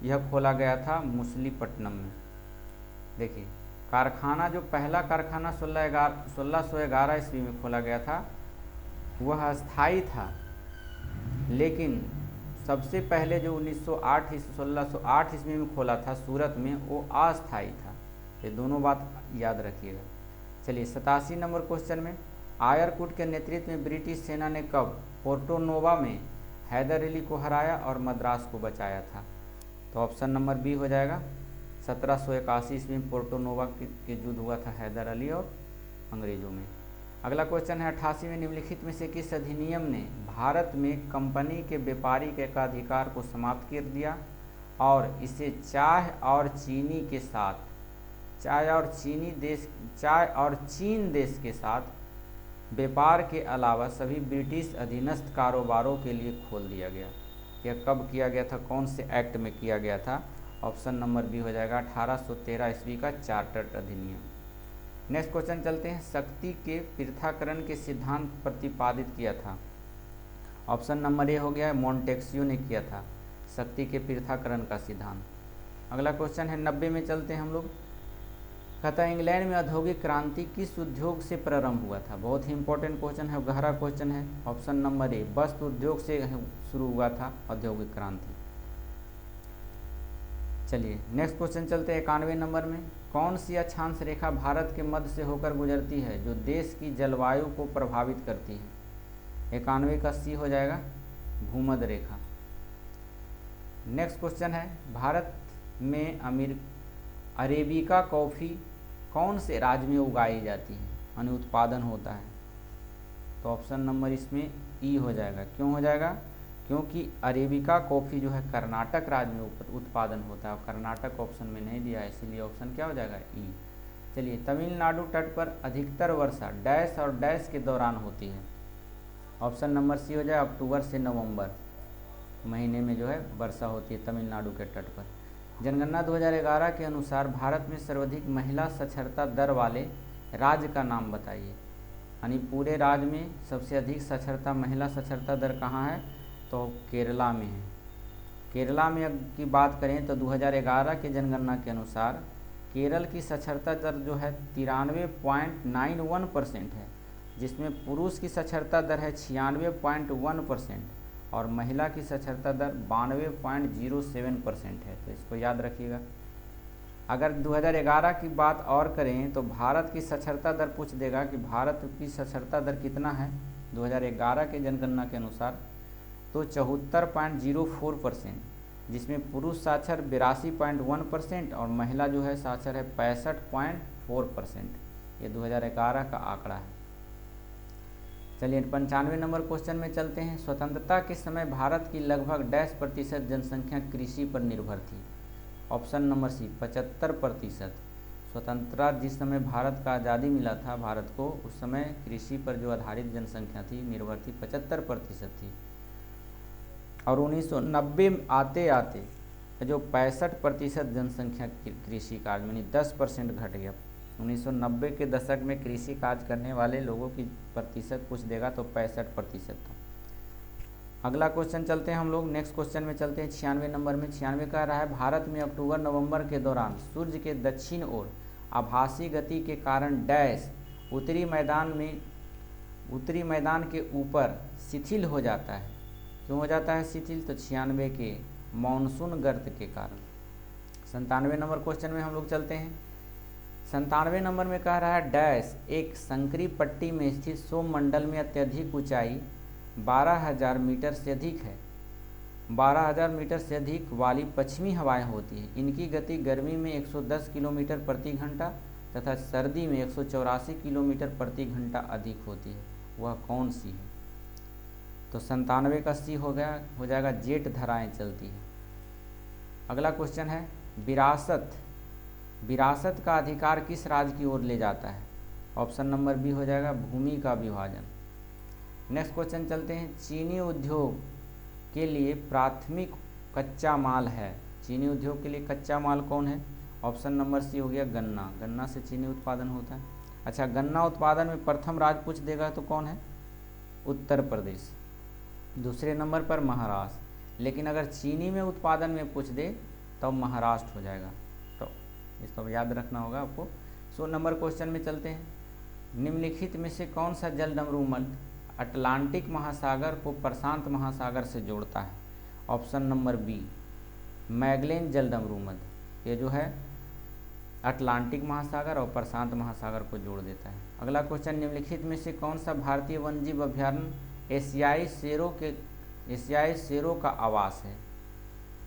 यह खोला गया था मछलीपट्टनम में। देखिए कारखाना, जो पहला कारखाना 1611 ईस्वी में खोला गया था वह अस्थायी था, लेकिन सबसे पहले जो 1608 ईस्वी में खोला था सूरत में, वो अस्थायी था। ये दोनों बात याद रखिएगा। चलिए 87 नंबर क्वेश्चन में आयरकुट के नेतृत्व में ब्रिटिश सेना ने कब पोर्टो नोवा में हैदर अली को हराया और मद्रास को बचाया था? तो ऑप्शन नंबर बी हो जाएगा 1781 ईस्वी में पोर्टो नोवा के युद्ध हुआ था हैदर अली और अंग्रेजों में। अगला क्वेश्चन है 88 में निम्नलिखित में से किस अधिनियम ने भारत में कंपनी के व्यापारिक एकाधिकार को समाप्त कर दिया और इसे चाय और चीन देश के साथ व्यापार के अलावा सभी ब्रिटिश अधीनस्थ कारोबारों के लिए खोल दिया गया? यह कब किया गया था? कौन से एक्ट में किया गया था? ऑप्शन नंबर बी हो जाएगा 1813 ईस्वी का चार्टर्ड अधिनियम। नेक्स्ट क्वेश्चन चलते हैं। शक्ति के पृथक्करण के सिद्धांत प्रतिपादित किया था? ऑप्शन नंबर ए हो गया मोंटेस्क्यू ने किया था शक्ति के पृथक्करण का सिद्धांत। अगला क्वेश्चन है 90 में चलते हैं हम लोग। कहता है इंग्लैंड में औद्योगिक क्रांति किस उद्योग से प्रारंभ हुआ था? बहुत ही इंपॉर्टेंट क्वेश्चन है, गहरा क्वेश्चन है। ऑप्शन नंबर ए वस्त्र उद्योग से शुरू हुआ था औद्योगिक क्रांति। चलिए नेक्स्ट क्वेश्चन चलते हैं 91 नंबर में। कौन सी अक्षांश रेखा भारत के मध्य से होकर गुजरती है जो देश की जलवायु को प्रभावित करती है? 91 का सी हो जाएगा भूमध्य रेखा। नेक्स्ट क्वेश्चन है भारत में अरेबिका कॉफ़ी कौन से राज्य में उगाई जाती है, यानी उत्पादन होता है? तो ऑप्शन नंबर इसमें ई हो जाएगा। क्यों हो जाएगा? क्योंकि अरेबिका कॉफ़ी जो है कर्नाटक राज्य में उत्पादन होता है और कर्नाटक ऑप्शन में नहीं दिया है, इसीलिए ऑप्शन क्या हो जाएगा ई। चलिए तमिलनाडु तट पर अधिकतर वर्षा डैश और डैश के दौरान होती है? ऑप्शन नंबर सी हो जाए अक्टूबर से नवंबर महीने में जो है वर्षा होती है तमिलनाडु के तट पर। जनगणना 2011 के अनुसार भारत में सर्वाधिक महिला साक्षरता दर वाले राज्य का नाम बताइए, यानी पूरे राज्य में सबसे अधिक साक्षरता महिला साक्षरता दर कहाँ है? तो केरला में है। केरला में की बात करें तो 2011 के जनगणना के अनुसार केरल की साक्षरता दर जो है 93.91% है जिसमें पुरुष की साक्षरता दर है 96.1% और महिला की साक्षरता दर 92.07% है। तो इसको याद रखिएगा। अगर 2011 की बात और करें तो भारत की साक्षरता दर पूछ देगा कि भारत की साक्षरता दर कितना है 2011 के जनगणना के अनुसार, तो 74.04%, जिसमें पुरुष साक्षर 82.1% और महिला जो है साक्षर है 65.4%। ये 2011 का आंकड़ा है। चलिए 95 नंबर क्वेश्चन में चलते हैं। स्वतंत्रता के समय भारत की लगभग डैश प्रतिशत जनसंख्या कृषि पर निर्भर थी। Option number C 75%। स्वतंत्रता जिस समय भारत का आज़ादी मिला था भारत को, उस समय कृषि पर जो आधारित जनसंख्या थी निर्भर थी 75% थी। और 1990 आते आते जो 65% जनसंख्या कृषि कार्य यानी 10% घट गया। 1990 के दशक में कृषि कार्य करने वाले लोगों की प्रतिशत पूछ देगा तो 65% था। अगला क्वेश्चन चलते हैं हम लोग, नेक्स्ट क्वेश्चन में चलते हैं 96 नंबर में। 96 कह रहा है भारत में अक्टूबर नवंबर के दौरान सूर्य के दक्षिण ओर आभासी गति के कारण डैश उत्तरी मैदान के ऊपर शिथिल हो जाता है। क्यों हो जाता है शिथिल? तो 96 के मानसून गर्त के कारण। 97 नंबर क्वेश्चन में हम लोग चलते हैं। 97 नंबर में कह रहा है डैश एक संकरी पट्टी में स्थित सौरमंडल में अत्यधिक ऊंचाई 12,000 मीटर से अधिक है। 12,000 मीटर से अधिक वाली पश्चिमी हवाएं होती हैं। इनकी गति गर्मी में 110 किलोमीटर प्रति घंटा तथा सर्दी में 184 किलोमीटर प्रति घंटा अधिक होती है। वह कौन सी है? तो 97 का सी हो जाएगा जेट धाराएं चलती है। अगला क्वेश्चन है विरासत का अधिकार किस राज्य की ओर ले जाता है? ऑप्शन नंबर बी हो जाएगा भूमि का विभाजन। नेक्स्ट क्वेश्चन चलते हैं। चीनी उद्योग के लिए प्राथमिक कच्चा माल है। चीनी उद्योग के लिए कच्चा माल कौन है? ऑप्शन नंबर सी हो गया गन्ना। गन्ना से चीनी उत्पादन होता है। अच्छा, गन्ना उत्पादन में प्रथम राज्य पूछ देगा तो कौन है? उत्तर प्रदेश। दूसरे नंबर पर महाराष्ट्र। लेकिन अगर चीनी में उत्पादन में पूछ दे तो महाराष्ट्र हो जाएगा। तो इसको याद रखना होगा आपको। 100 नंबर क्वेश्चन में चलते हैं। निम्नलिखित में से कौन सा जलडमरूमल अटलांटिक महासागर को प्रशांत महासागर से जोड़ता है? ऑप्शन नंबर बी मैगेलन जलडमरूमल। ये जो है अटलांटिक महासागर और प्रशांत महासागर को जोड़ देता है। अगला क्वेश्चन, निम्नलिखित में से कौन सा भारतीय वन्यजीव अभ्यारण्य एशियाई शेरों का आवास है?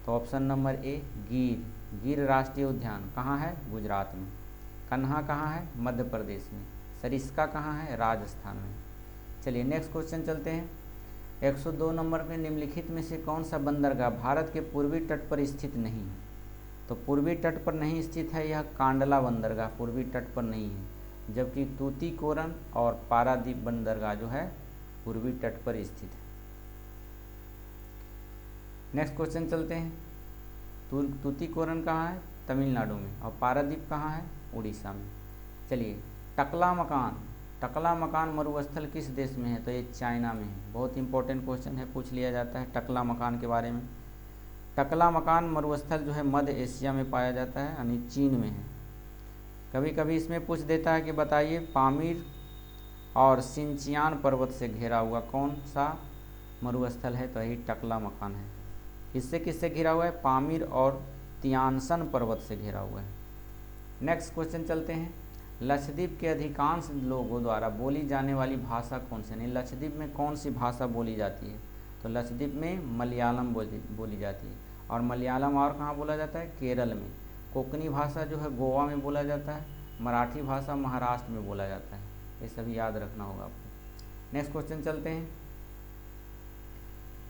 तो ऑप्शन नंबर ए गिर राष्ट्रीय उद्यान कहाँ है? गुजरात में। कन्हा कहाँ है? मध्य प्रदेश में। सरिस्का कहाँ है? राजस्थान में। चलिए नेक्स्ट क्वेश्चन चलते हैं। 102 नंबर में निम्नलिखित में से कौन सा बंदरगाह भारत के पूर्वी तट पर स्थित नहीं है? तो पूर्वी तट पर नहीं स्थित है यह कांडला बंदरगाह, पूर्वी तट पर नहीं है। जबकि तूतीकोरन और पारादीप बंदरगाह जो है पूर्वी तट पर स्थित है। नेक्स्ट क्वेश्चन चलते हैं। तूतीकोरन कहाँ है? तमिलनाडु में। और पारादीप कहाँ है? उड़ीसा में। चलिए टकला मकान मरुस्थल किस देश में है? तो ये चाइना में है। बहुत इंपॉर्टेंट क्वेश्चन है, पूछ लिया जाता है टकला मकान के बारे में। टकला मकान मरुस्थल जो है मध्य एशिया में पाया जाता है, यानी चीन में है। कभी कभी इसमें पूछ देता है कि बताइए पामीर और सिंचियान पर्वत से घिरा हुआ कौन सा मरुस्थल है? तो यही टकला मकान है। किससे घिरा हुआ है? पामीर और तियानसन पर्वत से घिरा हुआ है। नेक्स्ट क्वेश्चन चलते हैं। लक्षद्वीप के अधिकांश लोगों द्वारा बोली जाने वाली भाषा कौन सी? नहीं, लक्षद्वीप में कौन सी भाषा बोली जाती है? तो लक्षद्वीप में मलयालम बोली जाती है। और मलयालम और कहाँ बोला जाता है? केरल में। कोंकणी भाषा जो है गोवा में बोला जाता है। मराठी भाषा महाराष्ट्र में बोला जाता है। ये सभी याद रखना होगा आपको। नेक्स्ट क्वेश्चन चलते हैं।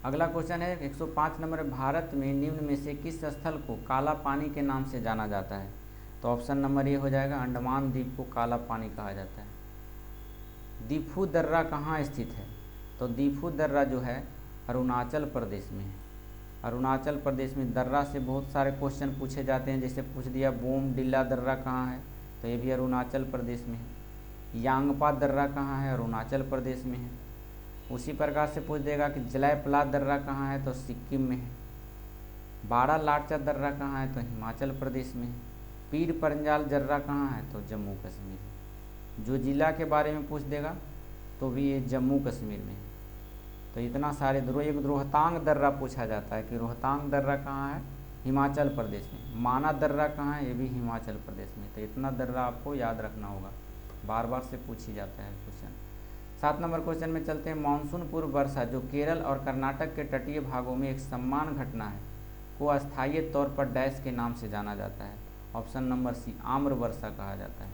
अगला क्वेश्चन है 105 नंबर। भारत में निम्न में से किस स्थल को काला पानी के नाम से जाना जाता है? तो ऑप्शन नंबर ए हो जाएगा अंडमान द्वीप को काला पानी कहा जाता है। दीफू दर्रा कहाँ स्थित है? तो दीफू दर्रा जो है अरुणाचल प्रदेश में है। अरुणाचल प्रदेश में दर्रा से बहुत सारे क्वेश्चन पूछे जाते हैं। जैसे पूछ दिया बोमडिला दर्रा कहाँ है? तो ये भी अरुणाचल प्रदेश में है। यांगपा दर्रा कहाँ है? अरुणाचल प्रदेश में है। उसी प्रकार से पूछ देगा कि जलायपला दर्रा कहाँ है? तो सिक्किम में है। बाड़ा लाटचा दर्रा कहाँ है? तो हिमाचल प्रदेश में है। पीर पंजाल दर्रा कहाँ है? तो जम्मू कश्मीर है। जो जिला के बारे में पूछ देगा तो भी ये जम्मू कश्मीर में है। तो इतना सारे एक रोहतांग दर्रा पूछा जाता है कि रोहतांग दर्रा कहाँ है, हिमाचल प्रदेश में। माना दर्रा कहाँ है, ये भी हिमाचल प्रदेश में। तो इतना दर्रा आपको याद रखना होगा, बार बार से पूछ ही जाता है क्वेश्चन। 7 नंबर क्वेश्चन में चलते हैं। मानसून पूर्व वर्षा जो केरल और कर्नाटक के तटीय भागों में एक सम्मान घटना है को अस्थायी तौर पर डैश के नाम से जाना जाता है। ऑप्शन नंबर सी, आम्र वर्षा कहा जाता है।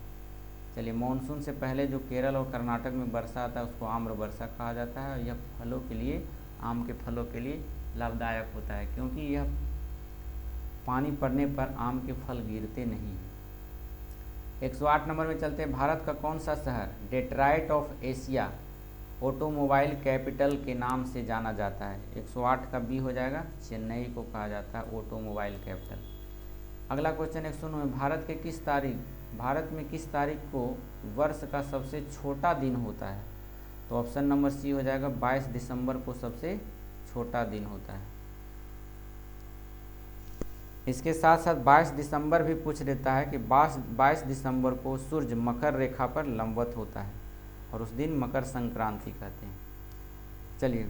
चलिए, मानसून से पहले जो केरल और कर्नाटक में वर्षा आता है उसको आम्र वर्षा कहा जाता है। और यह फलों के लिए, आम के फलों के लिए लाभदायक होता है, क्योंकि यह पानी पड़ने पर आम के फल गिरते नहीं। 108 नंबर में चलते हैं। भारत का कौन सा शहर Detroit of Asia automobile capital के नाम से जाना जाता है? 108 का बी हो जाएगा, चेन्नई को कहा जाता है ऑटोमोबाइल कैपिटल। अगला क्वेश्चन 109 में भारत में किस तारीख को वर्ष का सबसे छोटा दिन होता है? तो ऑप्शन नंबर सी हो जाएगा, 22 दिसंबर को सबसे छोटा दिन होता है। इसके साथ साथ 22 दिसंबर भी पूछ देता है कि 22 दिसंबर को सूर्य मकर रेखा पर लंबवत होता है और उस दिन मकर संक्रांति कहते हैं। चलिए,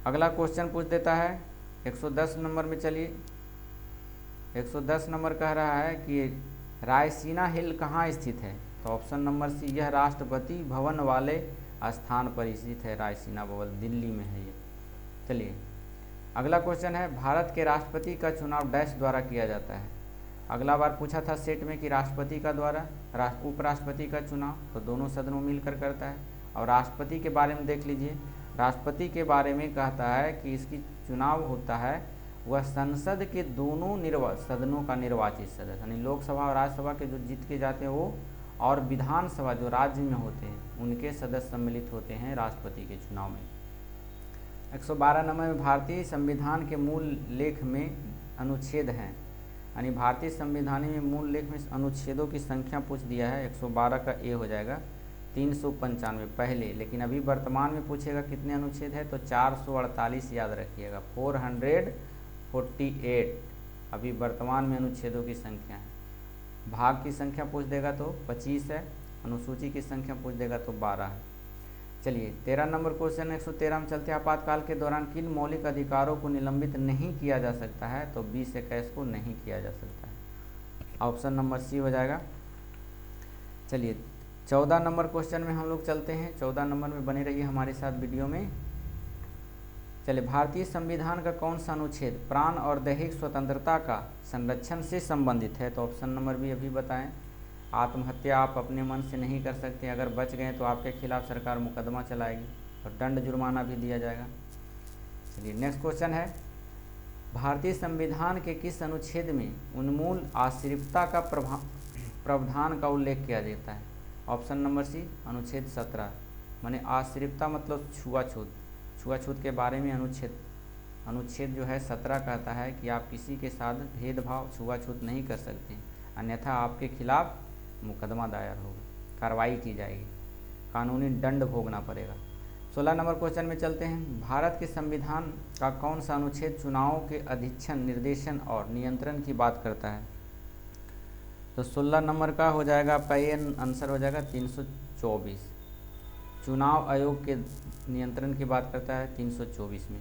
अगला क्वेश्चन पूछ देता है 110 नंबर में। चलिए, 110 नंबर कह रहा है कि रायसीना हिल कहाँ स्थित है? तो ऑप्शन नंबर सी, यह राष्ट्रपति भवन वाले स्थान पर स्थित है। रायसीना भवन दिल्ली में है ये। चलिए, अगला क्वेश्चन है। भारत के राष्ट्रपति का चुनाव डैश द्वारा किया जाता है? अगला बार पूछा था सेट में कि राष्ट्रपति का द्वारा, उपराष्ट्रपति का चुनाव तो दोनों सदनों मिलकर करता है। और राष्ट्रपति के बारे में देख लीजिए, राष्ट्रपति के बारे में कहता है कि इसकी चुनाव होता है वह संसद के दोनों सदनों का निर्वाचित सदस्य, यानी लोकसभा और राज्यसभा के जो जीत के जाते हैं वो, और विधानसभा जो राज्य में होते हैं उनके सदस्य सम्मिलित होते हैं राष्ट्रपति के चुनाव में। 112 नंबर में भारतीय संविधान के मूल लेख में अनुच्छेद हैं, यानी भारतीय संविधान में मूल लेख में अनुच्छेदों की संख्या पूछ दिया है। 112 का ए हो जाएगा 395 पहले, लेकिन अभी वर्तमान में पूछेगा कितने अनुच्छेद है तो 448 याद रखिएगा, 448 अभी वर्तमान में अनुच्छेदों की संख्या है। भाग की संख्या पूछ देगा तो 25 है, अनुसूची की संख्या पूछ देगा तो 12 है। चलिए, 13 नंबर क्वेश्चन 113 में चलते हैं। आपातकाल के दौरान किन मौलिक अधिकारों को निलंबित नहीं किया जा सकता है? तो 20 से 21 को नहीं किया जा सकता है। ऑप्शन नंबर सी हो जाएगा। चलिए, 14 नंबर क्वेश्चन में हम लोग चलते हैं। 14 नंबर में बने रहिए हमारे साथ वीडियो में। चलिए, भारतीय संविधान का कौन सा अनुच्छेद प्राण और दैहिक स्वतंत्रता का संरक्षण से संबंधित है? तो ऑप्शन नंबर भी अभी बताएं। आत्महत्या आप अपने मन से नहीं कर सकते, अगर बच गए तो आपके खिलाफ सरकार मुकदमा चलाएगी और दंड जुर्माना भी दिया जाएगा। चलिए, नेक्स्ट क्वेश्चन है। भारतीय संविधान के किस अनुच्छेद में उन्मूल आश्रितता का प्रावधान का उल्लेख किया जाता है? ऑप्शन नंबर सी, अनुच्छेद 17, माने आश्रितता मतलब छुआछूत के बारे में अनुच्छेद जो है 17 कहता है कि आप किसी के साथ भेदभाव छुआछूत नहीं कर सकते, अन्यथा आपके खिलाफ मुकदमा दायर होगा, कार्रवाई की जाएगी, कानूनी दंड भोगना पड़ेगा। 16 नंबर क्वेश्चन में चलते हैं। भारत के संविधान का कौन सा अनुच्छेद चुनावों के अधीक्षण, निर्देशन और नियंत्रण की बात करता है? तो 16 नंबर का हो जाएगा आपका ये आंसर हो जाएगा 324। चुनाव आयोग के नियंत्रण की बात करता है 324 में।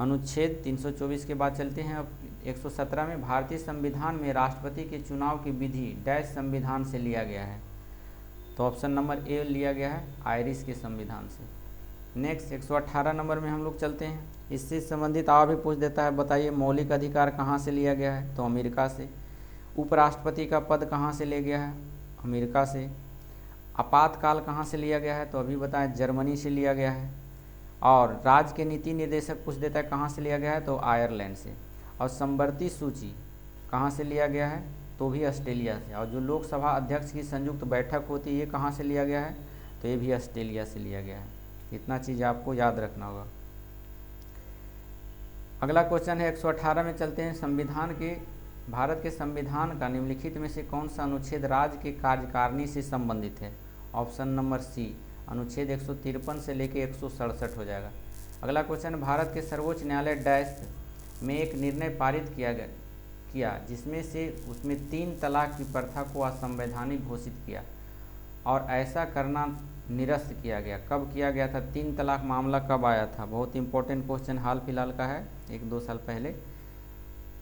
अनुच्छेद 324 के बाद चलते हैं अब 117 में। भारतीय संविधान में राष्ट्रपति के चुनाव की विधि डैश संविधान से लिया गया है? तो ऑप्शन नंबर ए लिया गया है आयरिश के संविधान से। नेक्स्ट 118 नंबर में हम लोग चलते हैं। इससे संबंधित आ भी पूछ देता है, बताइए मौलिक अधिकार कहाँ से लिया गया है? तो अमेरिका से। उपराष्ट्रपति का पद कहाँ से लिया गया है? अमेरिका से। आपातकाल कहाँ से लिया गया है? तो अभी बताएं, जर्मनी से लिया गया है। और राज्य के नीति निर्देशक पूछ देता है कहाँ से लिया गया है? तो आयरलैंड से। और संवर्ती सूची कहाँ से लिया गया है? तो भी ऑस्ट्रेलिया से। और जो लोकसभा अध्यक्ष की संयुक्त बैठक होती है ये कहाँ से लिया गया है? तो ये भी ऑस्ट्रेलिया से लिया गया है। इतना चीज़ आपको याद रखना होगा। अगला क्वेश्चन है 118 में चलते हैं। भारत के संविधान का निम्नलिखित में से कौन सा अनुच्छेद राज्य के कार्यकारिणी से संबंधित है? ऑप्शन नंबर सी, अनुच्छेद 153 से लेकर 167 हो जाएगा। अगला क्वेश्चन, भारत के सर्वोच्च न्यायालय डैश में एक निर्णय पारित किया जिसमें से उसमें 3 तलाक की प्रथा को असंवैधानिक घोषित किया। और ऐसा करना निरस्त किया गया। कब किया गया था? 3 तलाक मामला कब आया था? बहुत इंपॉर्टेंट क्वेश्चन हाल फिलहाल का है, 1-2 साल पहले।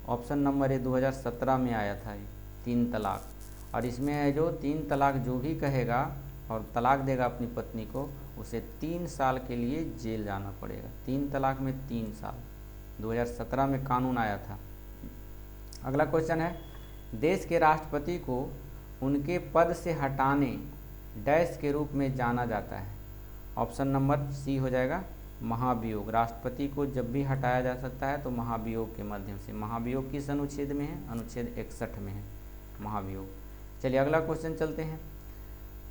ऑप्शन नंबर ए 2017 में आया था ये 3 तलाक। और इसमें है जो 3 तलाक जो भी कहेगा और तलाक देगा अपनी पत्नी को, उसे 3 साल के लिए जेल जाना पड़ेगा। 3 तलाक में 3 साल, 2017 में कानून आया था। अगला क्वेश्चन है, देश के राष्ट्रपति को उनके पद से हटाने डैश के रूप में जाना जाता है। ऑप्शन नंबर सी हो जाएगा महाभियोग। राष्ट्रपति को जब भी हटाया जा सकता है तो महाभियोग के माध्यम से। महाभियोग किस अनुच्छेद में है? अनुच्छेद 61 में है महाभियोग। चलिए अगला क्वेश्चन चलते हैं।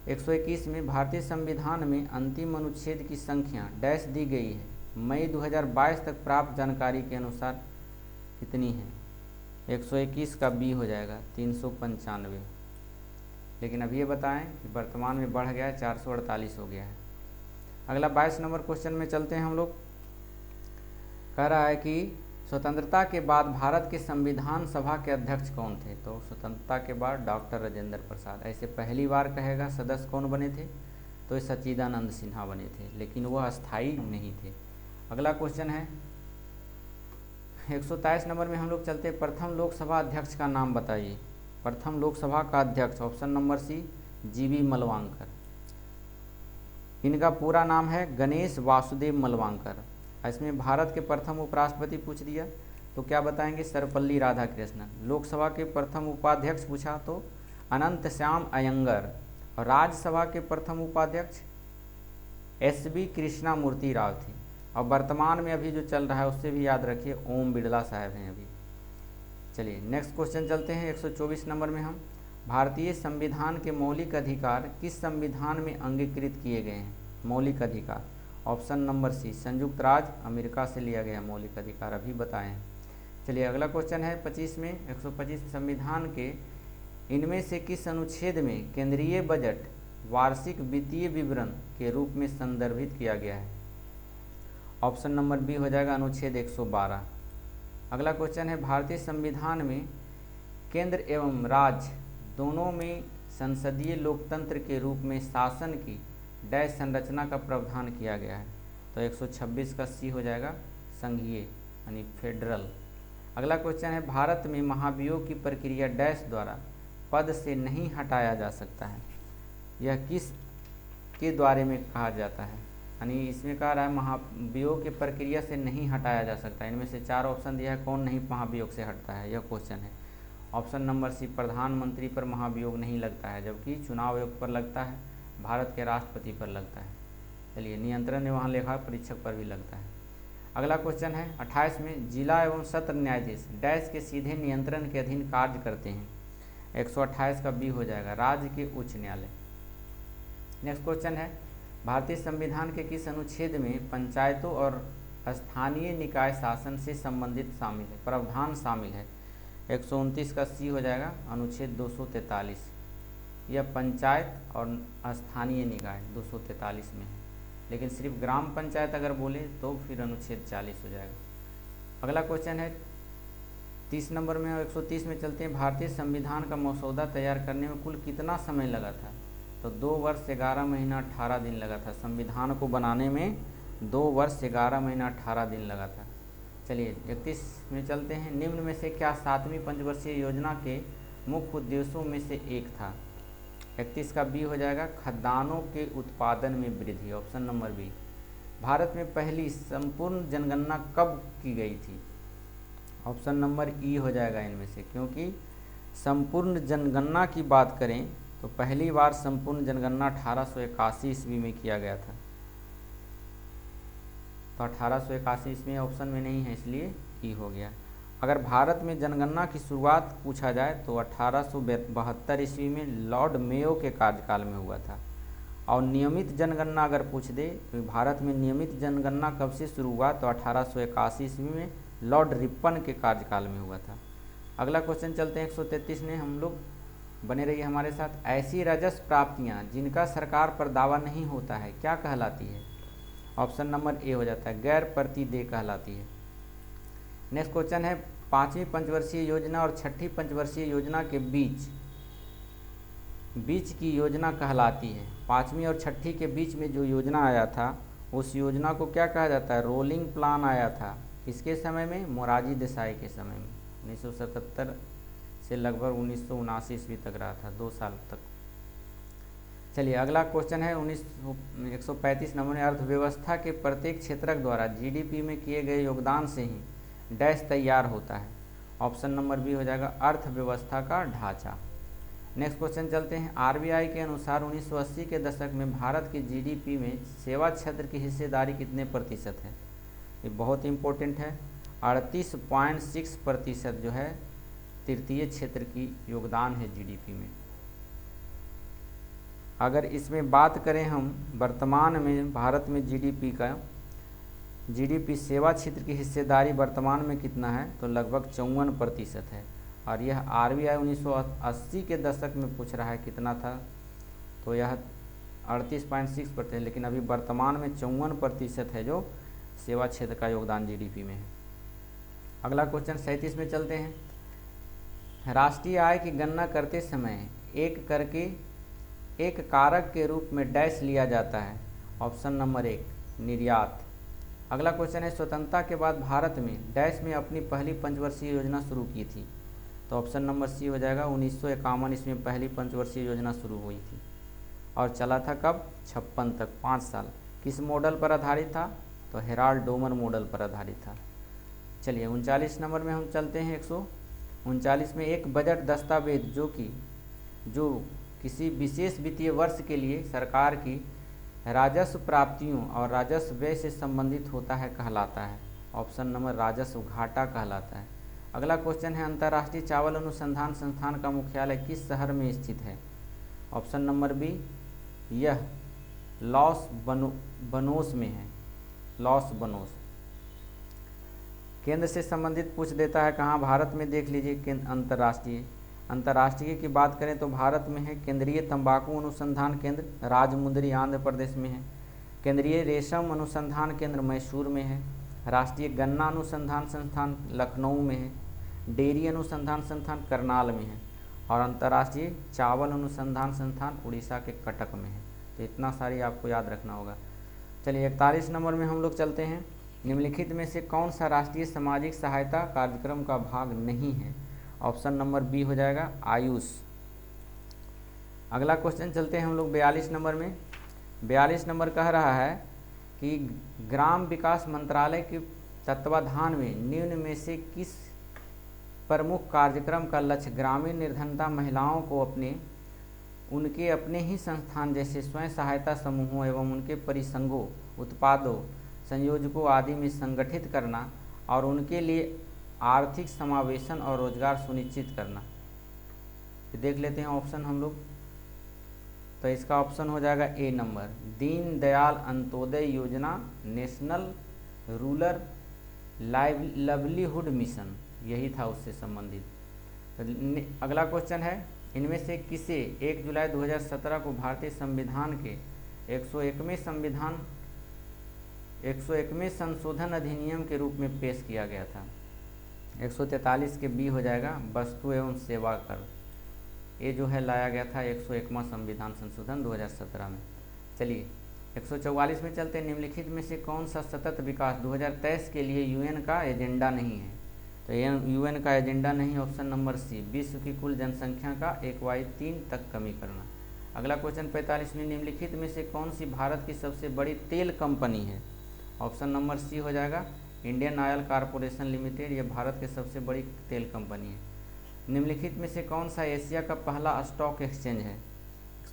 121 में भारतीय संविधान में अंतिम अनुच्छेद की संख्या डैश दी गई है। मई 2022 तक प्राप्त जानकारी के अनुसार कितनी है? 121 का बी हो जाएगा 395। लेकिन अब ये बताएं कि वर्तमान में बढ़ गया है, 448 हो गया है। अगला 22 नंबर क्वेश्चन में चलते हैं हम लोग। कह रहा है कि स्वतंत्रता के बाद भारत के संविधान सभा के अध्यक्ष कौन थे? तो स्वतंत्रता के बाद डॉक्टर राजेंद्र प्रसाद। ऐसे पहली बार कहेगा सदस्य कौन बने थे? तो सच्चिदानंद सिन्हा बने थे, लेकिन वह अस्थायी नहीं थे। अगला क्वेश्चन है 123 नंबर में हम लोग चलते हैं। प्रथम लोकसभा अध्यक्ष का नाम बताइए। प्रथम लोकसभा का अध्यक्ष ऑप्शन नंबर सी जीवी मलवांकर। इनका पूरा नाम है गणेश वासुदेव मलवांकर। इसमें भारत के प्रथम उपराष्ट्रपति पूछ दिया तो क्या बताएंगे? सर्वपल्ली राधाकृष्णन। लोकसभा के प्रथम उपाध्यक्ष पूछा तो अनंत श्याम अयंगर। और राज्यसभा के प्रथम उपाध्यक्ष एस.बी. कृष्णामूर्ति राव थे। और वर्तमान में अभी जो चल रहा है उससे भी याद रखिए ओम बिड़ला साहब हैं अभी। चलिए नेक्स्ट क्वेश्चन चलते हैं। 124 नंबर में हम, भारतीय संविधान के मौलिक अधिकार किस संविधान में अंगीकृत किए गए हैं? मौलिक अधिकार ऑप्शन नंबर सी संयुक्त राज्य अमेरिका से लिया गया मौलिक अधिकार, अभी बताए हैं। चलिए अगला क्वेश्चन है 25 में। 125 संविधान के इनमें से किस अनुच्छेद में केंद्रीय बजट वार्षिक वित्तीय विवरण के रूप में संदर्भित किया गया है? ऑप्शन नंबर बी हो जाएगा अनुच्छेद 112। अगला क्वेश्चन है, भारतीय संविधान में केंद्र एवं राज्य दोनों में संसदीय लोकतंत्र के रूप में शासन की डैश संरचना का प्रावधान किया गया है? तो 126 का सी हो जाएगा संघीय यानी फेडरल। अगला क्वेश्चन है, भारत में महाभियोग की प्रक्रिया डैश द्वारा पद से नहीं हटाया जा सकता है? यह किस के द्वारे में कहा जाता है? यानी इसमें कह रहा है महाभियोग की प्रक्रिया से नहीं हटाया जा सकता। इनमें से 4 ऑप्शन दिया है, कौन नहीं महाभियोग से हटता है? यह क्वेश्चन है। ऑप्शन नंबर सी प्रधानमंत्री पर महाभियोग नहीं लगता है, जबकि चुनाव आयोग पर लगता है, भारत के राष्ट्रपति पर लगता है। चलिए नियंत्रण एवं लेखा परीक्षक पर भी लगता है। अगला क्वेश्चन है 28 में, जिला एवं सत्र न्यायाधीश डैश के सीधे नियंत्रण के अधीन कार्य करते हैं? 128 का बी हो जाएगा राज्य के उच्च न्यायालय। नेक्स्ट क्वेश्चन है, भारतीय संविधान के किस अनुच्छेद में पंचायतों और स्थानीय निकाय शासन से संबंधित शामिल है, प्रावधान शामिल है? 129 का सी हो जाएगा अनुच्छेद 243। यह पंचायत और स्थानीय निकाय 243 में है, लेकिन सिर्फ ग्राम पंचायत अगर बोले तो फिर अनुच्छेद 40 हो जाएगा। अगला क्वेश्चन है 30 नंबर में और 130 में चलते हैं। भारतीय संविधान का मसौदा तैयार करने में कुल कितना समय लगा था? तो 2 वर्ष 11 महीना 18 दिन लगा था। संविधान को बनाने में 2 वर्ष 11 महीना 18 दिन लगा था। चलिए 31 में चलते हैं। निम्न में से क्या 7वीं पंचवर्षीय योजना के मुख्य उद्देश्यों में से एक था? 31 का बी हो जाएगा खदानों के उत्पादन में वृद्धि। Option number B. भारत में पहली संपूर्ण जनगणना कब की गई थी? ऑप्शन नंबर ई हो जाएगा इनमें से, क्योंकि संपूर्ण जनगणना की बात करें तो पहली बार संपूर्ण जनगणना 1881 ईस्वी में किया गया था। तो 1881 ईस्वी ऑप्शन में नहीं है, इसलिए ई हो गया। अगर भारत में जनगणना की शुरुआत पूछा जाए तो 1872 ईस्वी में लॉर्ड मेयो के कार्यकाल में हुआ था। और नियमित जनगणना अगर पूछ दे तो भारत में नियमित जनगणना कब से शुरू हुआ? तो 1881 ईस्वी में लॉर्ड रिपन के कार्यकाल में हुआ था। अगला क्वेश्चन चलते हैं 133 में। हम लोग बने रहिए हमारे साथ। ऐसी राजस्व प्राप्तियाँ जिनका सरकार पर दावा नहीं होता है क्या कहलाती है? ऑप्शन नंबर ए हो जाता है गैर प्रतिदेय कहलाती है। नेक्स्ट क्वेश्चन है 5वीं पंचवर्षीय योजना और 6ठी पंचवर्षीय योजना के बीच बीच की योजना कहलाती है। 5वीं और 6ठी के बीच में जो योजना आया था उस योजना को क्या कहा जाता है? रोलिंग प्लान आया था। किसके समय में? मोरारजी देसाई के समय में। 1977 से लगभग 1979 ईस्वी तक रहा था, 2 साल तक। चलिए अगला क्वेश्चन है 135 नंबर में, अर्थव्यवस्था के प्रत्येक क्षेत्रक द्वारा जीडीपी में किए गए योगदान से ही डैश तैयार होता है। ऑप्शन नंबर बी हो जाएगा अर्थव्यवस्था का ढांचा। नेक्स्ट क्वेश्चन चलते हैं। आरबीआई के अनुसार 1980 के दशक में भारत के जीडीपी में सेवा क्षेत्र की हिस्सेदारी कितने प्रतिशत है? ये बहुत इंपॉर्टेंट है। 38.6% जो है तृतीय क्षेत्र की योगदान है जीडीपी में। अगर इसमें बात करें हम वर्तमान में भारत में जीडीपी सेवा क्षेत्र की हिस्सेदारी वर्तमान में कितना है? तो लगभग 54% है। और यह आरबीआई 1980 के दशक में पूछ रहा है कितना था, तो यह 38.6%, लेकिन अभी वर्तमान में 54% है जो सेवा क्षेत्र का योगदान जीडीपी में है। अगला क्वेश्चन 37 में चलते हैं। राष्ट्रीय आय की गणना करते समय एक कारक के रूप में डैश लिया जाता है। ऑप्शन नंबर 1 निर्यात। अगला क्वेश्चन है, स्वतंत्रता के बाद भारत में डैश में अपनी पहली पंचवर्षीय योजना शुरू की थी। तो ऑप्शन नंबर सी हो जाएगा 1951 इसमें पहली पंचवर्षीय योजना शुरू हुई थी और चला था कब? 56 तक, 5 साल। किस मॉडल पर आधारित था? तो हेराल्ड डोमर मॉडल पर आधारित था। चलिए 39 नंबर में हम चलते हैं। 139 में, एक बजट दस्तावेज जो किसी विशेष वित्तीय वर्ष के लिए सरकार की राजस्व प्राप्तियों और राजस्व व्यय से संबंधित होता है कहलाता है। ऑप्शन नंबर राजस्व घाटा कहलाता है। अगला क्वेश्चन है, अंतर्राष्ट्रीय चावल अनुसंधान संस्थान का मुख्यालय किस शहर में स्थित है? ऑप्शन नंबर बी, यह लॉस बनोस में है। Loss Baños. केंद्र से संबंधित पूछ देता है कहाँ? भारत में देख लीजिए। अंतर्राष्ट्रीय की बात करें तो भारत में है केंद्रीय तंबाकू अनुसंधान केंद्र, राजमुंदरी आंध्र प्रदेश में है। केंद्रीय रेशम अनुसंधान केंद्र मैसूर में है। राष्ट्रीय गन्ना अनुसंधान संस्थान लखनऊ में है। डेयरी अनुसंधान संस्थान करनाल में है। और अंतर्राष्ट्रीय चावल अनुसंधान संस्थान उड़ीसा के कटक में है। तो इतना सारी आपको याद रखना होगा। चलिए 41 नंबर में हम लोग चलते हैं। निम्नलिखित में से कौन सा राष्ट्रीय सामाजिक सहायता कार्यक्रम का भाग नहीं है? ऑप्शन नंबर बी हो जाएगा आयुष। अगला क्वेश्चन चलते हैं हम लोग 42 नंबर में। 42 नंबर कह रहा है कि ग्राम विकास मंत्रालय के तत्वाधान में निम्न में से किस प्रमुख कार्यक्रम का लक्ष्य ग्रामीण निर्धनता महिलाओं को उनके अपने ही संस्थान जैसे स्वयं सहायता समूहों एवं उनके परिसंघों, उत्पादों, संयोजकों आदि में संगठित करना और उनके लिए आर्थिक समावेशन और रोजगार सुनिश्चित करना। देख लेते हैं ऑप्शन हम लोग। तो इसका ऑप्शन हो जाएगा ए नंबर, दीन दयाल अंत्योदय योजना, नेशनल रूरल लाइवलीहुड मिशन, यही था उससे संबंधित। तो अगला क्वेश्चन है, इनमें से किसे 1 जुलाई 2017 को भारतीय संविधान के 101वें संशोधन अधिनियम के रूप में पेश किया गया था? 143 के बी हो जाएगा वस्तु एवं सेवा कर। ये जो है लाया गया था 101वां संविधान संशोधन 2017 में। चलिए 144 में चलते हैं। निम्नलिखित में से कौन सा सतत विकास 2023 के लिए यूएन का एजेंडा नहीं है? तो यूएन का एजेंडा नहीं, ऑप्शन नंबर सी, विश्व की कुल जनसंख्या का 1/3 तक कमी करना। अगला क्वेश्चन 45 में, निम्नलिखित में से कौन सी भारत की सबसे बड़ी तेल कंपनी है? ऑप्शन नंबर सी हो जाएगा इंडियन ऑयल कॉरपोरेशन लिमिटेड। यह भारत की सबसे बड़ी तेल कंपनी है। निम्नलिखित में से कौन सा एशिया का पहला स्टॉक एक्सचेंज है?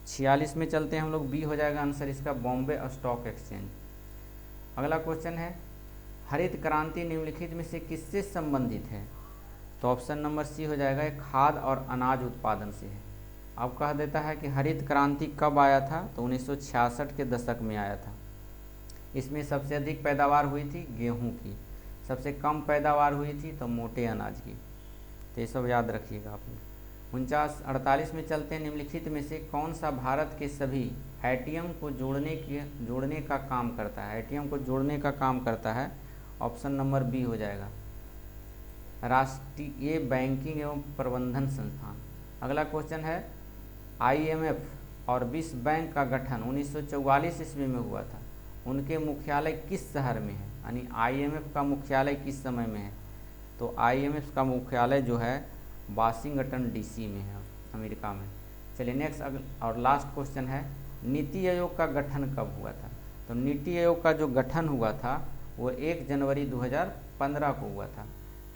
46 में चलते हैं हम लोग, बी हो जाएगा आंसर इसका बॉम्बे स्टॉक एक्सचेंज। अगला क्वेश्चन है, हरित क्रांति निम्नलिखित में से किससे संबंधित है? तो ऑप्शन नंबर सी हो जाएगा खाद्य और अनाज उत्पादन से है। अब कह देता है कि हरित क्रांति कब आया था? तो 1966 के दशक में आया था। इसमें सबसे अधिक पैदावार हुई थी गेहूं की, सबसे कम पैदावार हुई थी तो मोटे अनाज की। तो ये सब याद रखिएगा आपने। 48 में चलते हैं। निम्नलिखित में से कौन सा भारत के सभी एटीएम को जोड़ने का काम करता है? एटीएम को जोड़ने का काम करता है, ऑप्शन नंबर बी हो जाएगा राष्ट्रीय बैंकिंग एवं प्रबंधन संस्थान। अगला क्वेश्चन है, IMF और विश्व बैंक का गठन 1944 ईस्वी में हुआ था, उनके मुख्यालय किस शहर में है? यानी IMF का मुख्यालय किस समय में है? तो IMF का मुख्यालय जो है वाशिंगटन DC में है, अमेरिका में। चलिए नेक्स्ट और लास्ट क्वेश्चन है, नीति आयोग का गठन कब हुआ था? तो नीति आयोग का जो गठन हुआ था वो 1 जनवरी 2015 को हुआ था,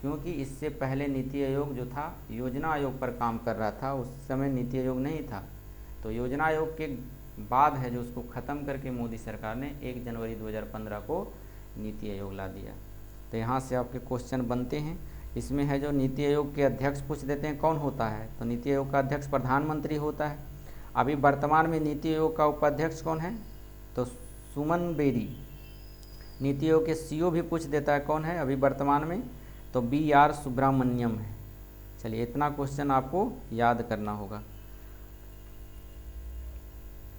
क्योंकि इससे पहले नीति आयोग जो था योजना आयोग पर काम कर रहा था, उस समय नीति आयोग नहीं था। तो योजना आयोग के बाद है जो उसको ख़त्म करके मोदी सरकार ने 1 जनवरी 2015 को नीति आयोग ला दिया। तो यहाँ से आपके क्वेश्चन बनते हैं। इसमें है जो नीति आयोग के अध्यक्ष पूछ देते हैं कौन होता है, तो नीति आयोग का अध्यक्ष प्रधानमंत्री होता है। अभी वर्तमान में नीति आयोग का उपाध्यक्ष कौन है? तो सुमन बेरी। नीति आयोग के CEO भी पूछ देता है कौन है अभी वर्तमान में, तो BR सुब्रमण्यम है। चलिए इतना क्वेश्चन आपको याद करना होगा।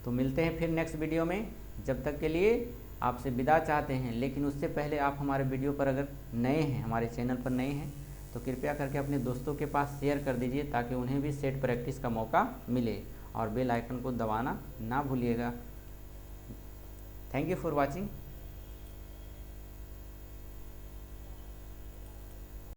तो मिलते हैं फिर नेक्स्ट वीडियो में, जब तक के लिए आपसे विदा चाहते हैं। लेकिन उससे पहले आप हमारे वीडियो पर अगर नए हैं, हमारे चैनल पर नए हैं, तो कृपया करके अपने दोस्तों के पास शेयर कर दीजिए ताकि उन्हें भी सेट प्रैक्टिस का मौका मिले, और बेल आइकन को दबाना ना भूलिएगा। Thank you for watching.